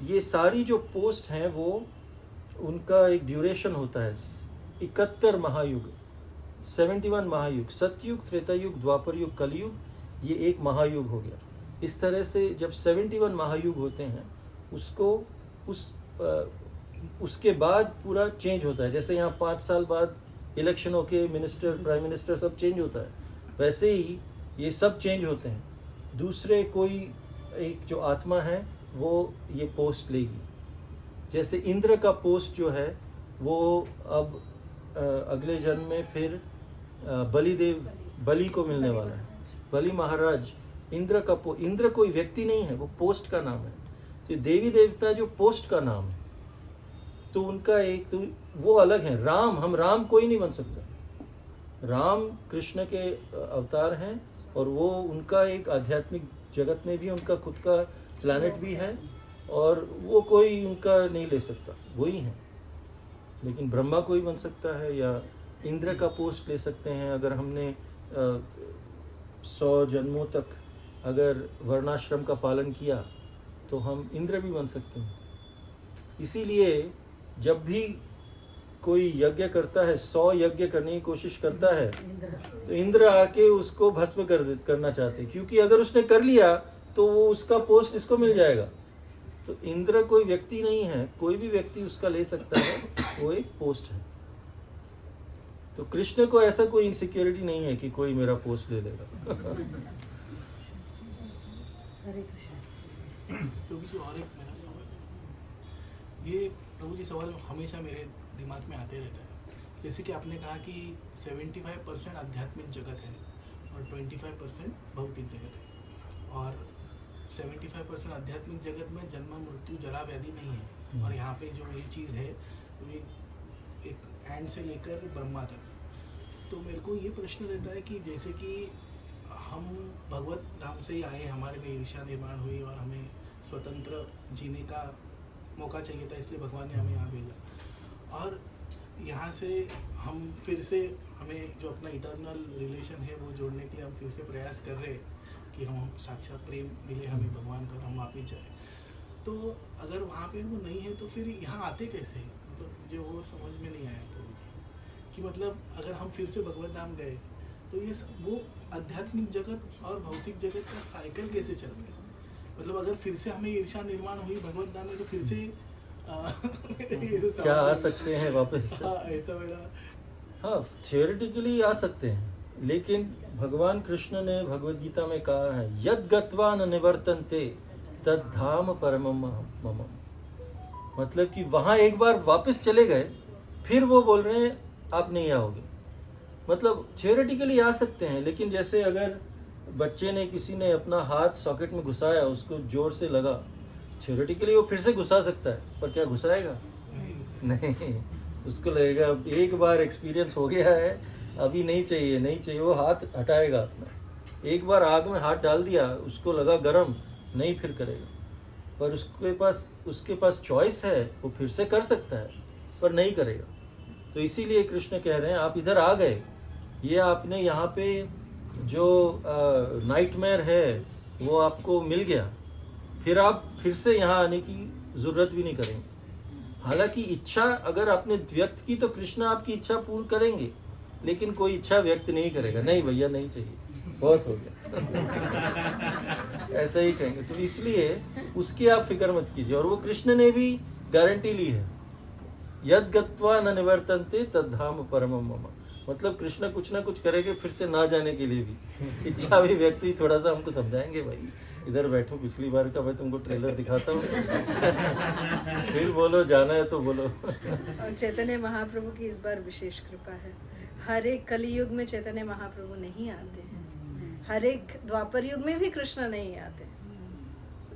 ये सारी जो पोस्ट हैं वो उनका एक ड्यूरेशन होता है 71 महायुग, 71 महायुग, सतयुग, त्रेतायुग, द्वापर युग, कलयुग, ये एक महायुग हो गया। इस तरह से जब 71 महायुग होते हैं उसको उसके बाद पूरा चेंज होता है। जैसे यहाँ 5 साल बाद इलेक्शन होके मिनिस्टर, प्राइम मिनिस्टर सब चेंज होता है, वैसे ही ये सब चेंज होते हैं। दूसरे कोई एक जो आत्मा है वो ये पोस्ट लेगी। जैसे इंद्र का पोस्ट जो है वो अब अगले जन्म में फिर बलि को मिलने वाला है। बलि महाराज इंद्र कोई व्यक्ति नहीं है, वो पोस्ट का नाम है। तो देवी देवता जो पोस्ट का नाम है, तो उनका एक तो वो अलग है। हम राम कोई नहीं बन सकता। राम कृष्ण के अवतार हैं और वो उनका एक आध्यात्मिक जगत में भी उनका खुद का प्लैनेट भी है और वो कोई उनका नहीं ले सकता, वही है। लेकिन ब्रह्मा कोई बन सकता है या इंद्र का पोस्ट ले सकते हैं। अगर हमने 100 जन्मों तक अगर वर्णाश्रम का पालन किया तो हम इंद्र भी बन सकते हैं। इसीलिए जब भी कोई यज्ञ करता है, 100 यज्ञ करने की कोशिश करता है, तो इंद्र आके उसको भस्म करना चाहते हैं, क्योंकि अगर उसने कर लिया तो वो उसका पोस्ट इसको मिल जाएगा। तो इंद्र कोई व्यक्ति नहीं है, कोई भी व्यक्ति उसका ले सकता है, वो एक पोस्ट है। तो कृष्ण को ऐसा कोई इनसिक्योरिटी नहीं है कि कोई मेरा पोस्ट ले लेगा। हरे कृष्ण। प्रभु जी और एक मेरा सवाल है। ये प्रभु जी सवाल हमेशा मेरे दिमाग में आते रहता है। जैसे कि आपने कहा कि 75% आध्यात्मिक जगत है और 25% भौतिक जगत है, और 75% आध्यात्मिक जगत में जन्म, मृत्यु, जरा, व्याधि नहीं है। और यहाँ पे जो ये चीज़ है ये एक एंड से लेकर ब्रह्मा तक। तो मेरे को ये प्रश्न रहता है कि जैसे कि हम भगवत धाम से ही आए, हमारे में ईर्ष्या निर्माण हुई और हमें स्वतंत्र जीने का मौका चाहिए था, इसलिए भगवान ने हमें यहाँ भेजा। और यहाँ से हम फिर से हमें जो अपना इटर्नल रिलेशन है वो जोड़ने के लिए हम फिर से प्रयास कर रहे हैं कि हम साक्षात प्रेम मिले हमें भगवान का, हम वापिस जाए। तो अगर वहाँ पे वो नहीं है तो फिर यहाँ आते कैसे हैं? मतलब जो वो समझ में नहीं आया प्रभु जी कि मतलब अगर हम फिर से भगवत धाम गए तो ये वो आध्यात्मिक जगत और भौतिक जगत का साइकिल कैसे चल रहा है? मतलब अगर फिर से हमें ईर्ष्या निर्माण हुई भगवत धाम में तो फिर से क्या आ सकते हैं वापस? ऐसा मेरा, हाँ, थियोरेटिकली आ सकते हैं, लेकिन भगवान कृष्ण ने भगवद गीता में कहा है, यद गत्वा न निवर्तन्ते तद धाम परमम मम। मतलब कि वहाँ एक बार वापस चले गए, फिर वो बोल रहे हैं आप नहीं आओगे। मतलब थियोरेटिकली आ सकते हैं, लेकिन जैसे अगर बच्चे ने, किसी ने अपना हाथ सॉकेट में घुसाया, उसको जोर से लगा, थियोरेटिकली वो फिर से घुसा सकता है, पर क्या घुसाएगा? नहीं, उसको लगेगा एक बार एक्सपीरियंस हो गया है, अभी नहीं चाहिए, वो हाथ हटाएगा अपना। एक बार आग में हाथ डाल दिया, उसको लगा गरम, नहीं फिर करेगा। पर उसके पास चॉइस है, वो फिर से कर सकता है, पर नहीं करेगा। तो इसीलिए कृष्ण कह रहे हैं आप इधर आ गए, ये आपने यहाँ पे जो नाइटमेयर है वो आपको मिल गया, फिर आप फिर से यहाँ आने की ज़रूरत भी नहीं करेंगे। हालांकि इच्छा अगर आपने व्यक्त की तो कृष्ण आपकी इच्छा पूर्ण करेंगे, लेकिन कोई इच्छा व्यक्त नहीं करेगा, नहीं भैया नहीं चाहिए, बहुत हो गया ऐसा ही कहेंगे। तो इसलिए उसकी आप फिक्र मत कीजिए। और वो कृष्ण ने भी गारंटी ली है, यद गत्वा न निवर्तन्ते तद्धाम परमम मम। मतलब कृष्ण कुछ ना कुछ करेंगे फिर से ना जाने के लिए भी। इच्छा भी व्यक्त हुई, थोड़ा सा हमको समझाएंगे, भाई इधर बैठो, पिछली बार का मैं तुमको ट्रेलर दिखाता हूँ फिर बोलो जाना है तो बोलो। और चैतन्य महाप्रभु की इस बार विशेष कृपा है। हर एक कलियुग में चैतन्य महाप्रभु नहीं आते हैं, हर एक द्वापर युग में भी कृष्ण नहीं आते।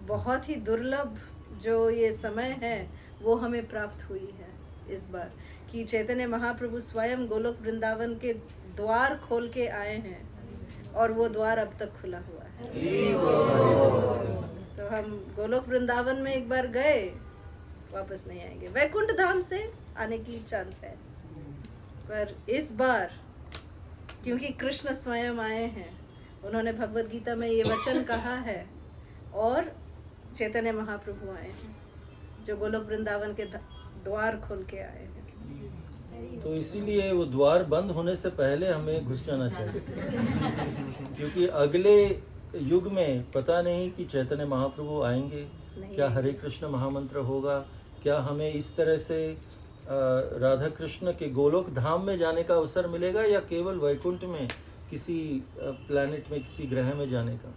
बहुत ही दुर्लभ जो ये समय है वो हमें प्राप्त हुई है इस बार, कि चैतन्य महाप्रभु स्वयं गोलोक वृंदावन के द्वार खोल के आए हैं और वो द्वार अब तक खुला हुआ है। तो हम गोलोक वृंदावन में एक बार गए, वापस नहीं आएंगे। वैकुंठ धाम से आने की चांस है, पर इस बार क्योंकि कृष्ण स्वयं आए हैं, उन्होंने भगवत गीता में ये वचन कहा है और चैतन्य महाप्रभु आए हैं, जो गोलोक वृंदावन के द्वार खोल के आए हैं। तो इसीलिए वो द्वार बंद होने से पहले हमें घुस जाना चाहिए, क्योंकि अगले युग में पता नहीं कि चैतन्य महाप्रभु आएंगे, क्या हरे कृष्ण महामंत्र होगा, क्या हमें इस तरह से राधा कृष्ण के गोलोक धाम में जाने का अवसर मिलेगा, या केवल वैकुंठ में किसी प्लैनेट में, किसी ग्रह में जाने का।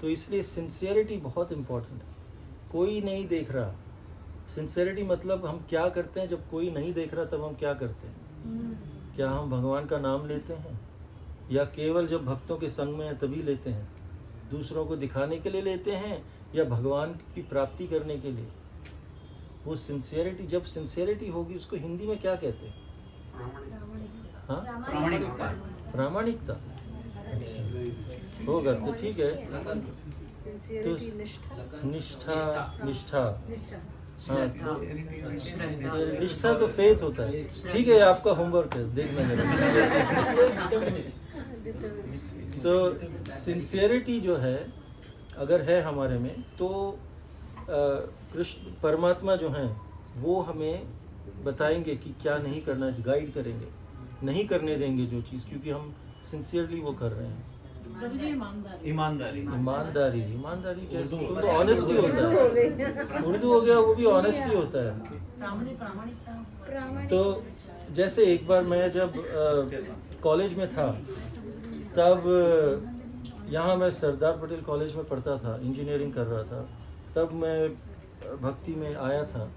तो इसलिए सिंसियरिटी बहुत इम्पोर्टेंट है। कोई नहीं देख रहा, सिंसियरिटी मतलब हम क्या करते हैं जब कोई नहीं देख रहा, तब हम क्या करते हैं? क्या हम भगवान का नाम लेते हैं, या केवल जब भक्तों के संग में हैं तभी लेते हैं? दूसरों को दिखाने के लिए लेते हैं, या भगवान की प्राप्ति करने के लिए? वो सिंसियरिटी, जब सिंसियरिटी होगी, उसको हिंदी में क्या कहते हैं? हाँ, प्रामाणिकता होगा तो ठीक है। तो निष्ठा हाँ, तो निष्ठा तो फेथ होता है। ठीक है, आपका होमवर्क है, देखना जरा। तो सिंसियरिटी जो है अगर है हमारे में, तो कृष्ण परमात्मा जो हैं वो हमें बताएंगे कि क्या नहीं करना, गाइड करेंगे, नहीं करने देंगे जो चीज़, क्योंकि हम सिंसियरली वो कर रहे हैं। ईमानदारी कैसे? तो ऑनेस्टी होता है, उर्दू हो गया, वो भी ऑनेस्टी होता है। तो जैसे एक बार मैं जब कॉलेज में था, तब यहाँ मैं सरदार पटेल कॉलेज में पढ़ता था, इंजीनियरिंग कर रहा था। तब मैं भक्ति में आया था,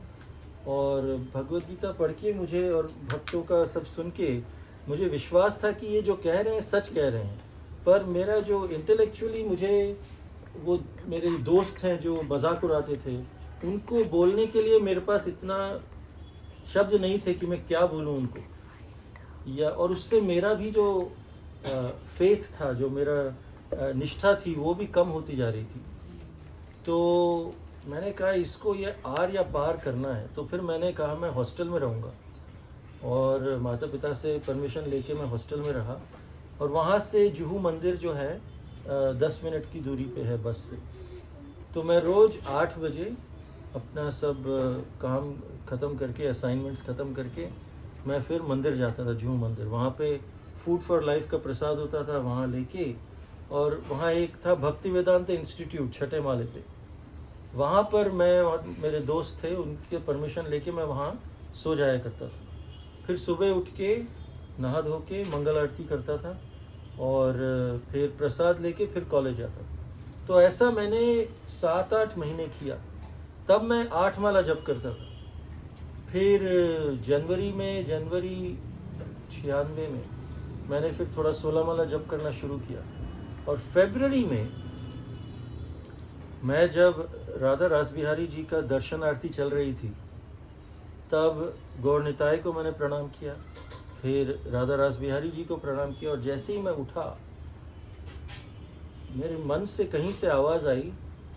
और भगवद गीता पढ़ के मुझे और भक्तों का सब सुन के मुझे विश्वास था कि ये जो कह रहे हैं सच कह रहे हैं। पर मेरा जो इंटेलेक्चुअली, मुझे वो मेरे दोस्त हैं जो मजाक उड़ाते थे, उनको बोलने के लिए मेरे पास इतना शब्द नहीं थे कि मैं क्या बोलूं उनको, या और उससे मेरा भी जो फेथ था, जो मेरा निष्ठा थी, वो भी कम होती जा रही थी। तो मैंने कहा इसको ये आर या पार करना है। तो फिर मैंने कहा मैं हॉस्टल में रहूँगा, और माता पिता से परमिशन लेके मैं हॉस्टल में रहा। और वहाँ से जुहू मंदिर जो है 10 मिनट की दूरी पे है बस से। तो मैं रोज़ 8 बजे अपना सब काम ख़त्म करके, असाइनमेंट्स ख़त्म करके, मैं फिर मंदिर जाता था, जुहू मंदिर। वहाँ पे फूड फॉर लाइफ का प्रसाद होता था, वहाँ लेके। और वहाँ एक था भक्ति वेदांत इंस्टीट्यूट, छठे माले पे। वहाँ पर मैं, मेरे दोस्त थे, उनके परमिशन लेके मैं वहाँ सो जाया करता था। फिर सुबह उठ के नहा धो के मंगल आरती करता था, और फिर प्रसाद लेके फिर कॉलेज जाता था। तो ऐसा मैंने 7-8 महीने किया। तब मैं 8 माला जप करता था। फिर जनवरी 96 में मैंने फिर थोड़ा 16 माला जप करना शुरू किया। और फरवरी में मैं जब राधा रासबिहारी जी का दर्शन आरती चल रही थी, तब गौर निताय को मैंने प्रणाम किया, फिर राधा रासबिहारी जी को प्रणाम किया। और जैसे ही मैं उठा, मेरे मन से कहीं से आवाज़ आई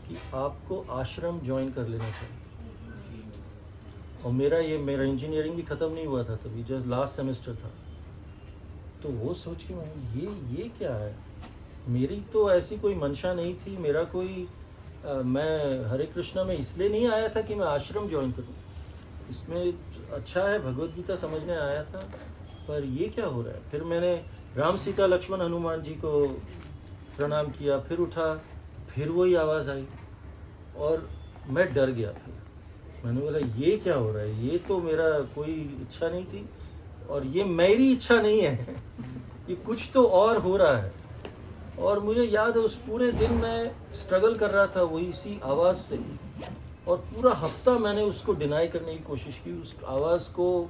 कि आपको आश्रम ज्वाइन कर लेना चाहिए। और मेरा इंजीनियरिंग भी ख़त्म नहीं हुआ था तभी, जस्ट लास्ट सेमेस्टर था। तो वो सोच के मैंने ये क्या है? मेरी तो ऐसी कोई मंशा नहीं थी, मेरा कोई मैं हरे कृष्णा में इसलिए नहीं आया था कि मैं आश्रम ज्वाइन करूं। इसमें अच्छा है, भगवद गीता समझने आया था, पर ये क्या हो रहा है? फिर मैंने राम सीता लक्ष्मण हनुमान जी को प्रणाम किया, फिर उठा, फिर वही आवाज़ आई, और मैं डर गया। फिर मैंने बोला ये क्या हो रहा है? ये तो मेरा कोई इच्छा नहीं थी, और ये मेरी इच्छा नहीं है, ये कुछ तो और हो रहा है। और मुझे याद है उस पूरे दिन मैं स्ट्रगल कर रहा था वही इसी आवाज़ से, और पूरा हफ्ता मैंने उसको डिनाई करने की कोशिश की, उस आवाज़ को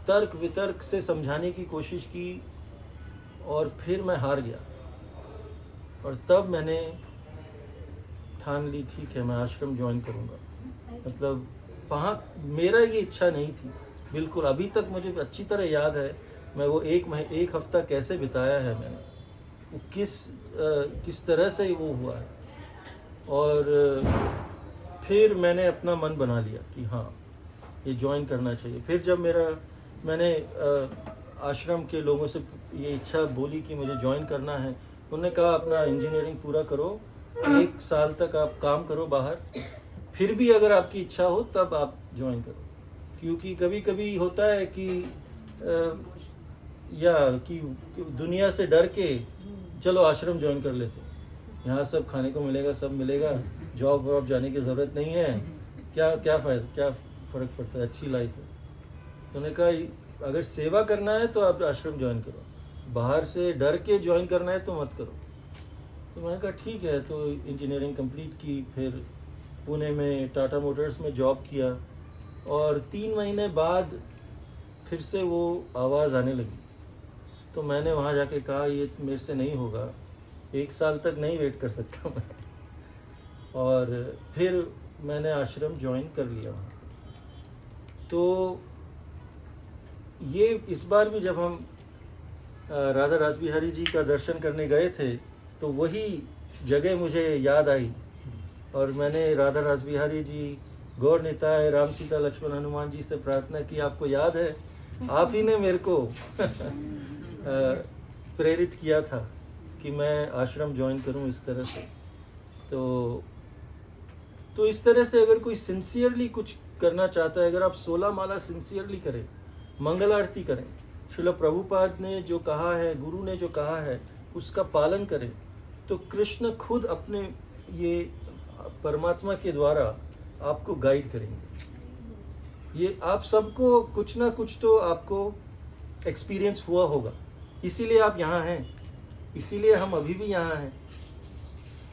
तर्क वितर्क से समझाने की कोशिश की, और फिर मैं हार गया। और तब मैंने ठान ली, ठीक है मैं आश्रम ज्वाइन करूँगा। मतलब वहाँ मेरा ये इच्छा नहीं थी बिल्कुल। अभी तक मुझे अच्छी तरह याद है मैं वो एक हफ्ता कैसे बिताया है मैंने, वो किस तरह से वो हुआ है। और फिर मैंने अपना मन बना लिया कि हाँ ये ज्वाइन करना चाहिए। फिर जब मैंने आश्रम के लोगों से ये इच्छा बोली कि मुझे ज्वाइन करना है, उन्होंने कहा अपना इंजीनियरिंग पूरा करो 1 साल तक आप काम करो बाहर, फिर भी अगर आपकी इच्छा हो तब आप ज्वाइन करो। क्योंकि कभी कभी होता है कि कि दुनिया से डर के चलो आश्रम ज्वाइन कर लेते, यहाँ सब खाने को मिलेगा, सब मिलेगा, जॉब वॉब जाने की ज़रूरत नहीं है, क्या फ़ायदा, क्या फ़र्क पड़ता है, अच्छी लाइफ है। तो उन्होंने कहा अगर सेवा करना है तो आप आश्रम ज्वाइन करो, बाहर से डर के ज्वाइन करना है तो मत करो। तो मैंने कहा ठीक है। तो इंजीनियरिंग कंप्लीट की, फिर पुणे में टाटा मोटर्स में जॉब किया, और 3 महीने बाद फिर से वो आवाज़ आने लगी। तो मैंने वहाँ जाके कहा ये मेरे से नहीं होगा, 1 साल तक नहीं वेट कर सकता मैं। और फिर मैंने आश्रम ज्वाइन कर लिया वहाँ। तो ये इस बार भी जब हम राधा रासबिहारी जी का दर्शन करने गए थे तो वही जगह मुझे याद आई, और मैंने राधा रासबिहारी जी, गौर निताय, राम सीता लक्ष्मण हनुमान जी से प्रार्थना की, आपको याद है आप ही ने मेरे को प्रेरित किया था कि मैं आश्रम ज्वाइन करूं इस तरह से। तो इस तरह से अगर कोई सिंसियरली कुछ करना चाहता है, अगर आप 16 माला सिंसियरली करें, मंगल आरती करें, श्रील प्रभुपाद ने जो कहा है, गुरु ने जो कहा है उसका पालन करें, तो कृष्ण खुद अपने ये परमात्मा के द्वारा आपको गाइड करेंगे। ये आप सबको कुछ ना कुछ तो आपको एक्सपीरियंस हुआ होगा, इसीलिए आप यहाँ हैं, इसीलिए हम अभी भी यहाँ हैं।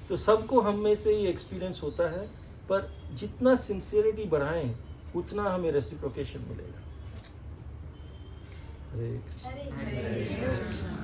तो सबको हम में से ये एक्सपीरियंस होता है, पर जितना सिंसियरिटी बढ़ाएं उतना हमें रेसिप्रोकेशन मिलेगा। हरे कृष्ण।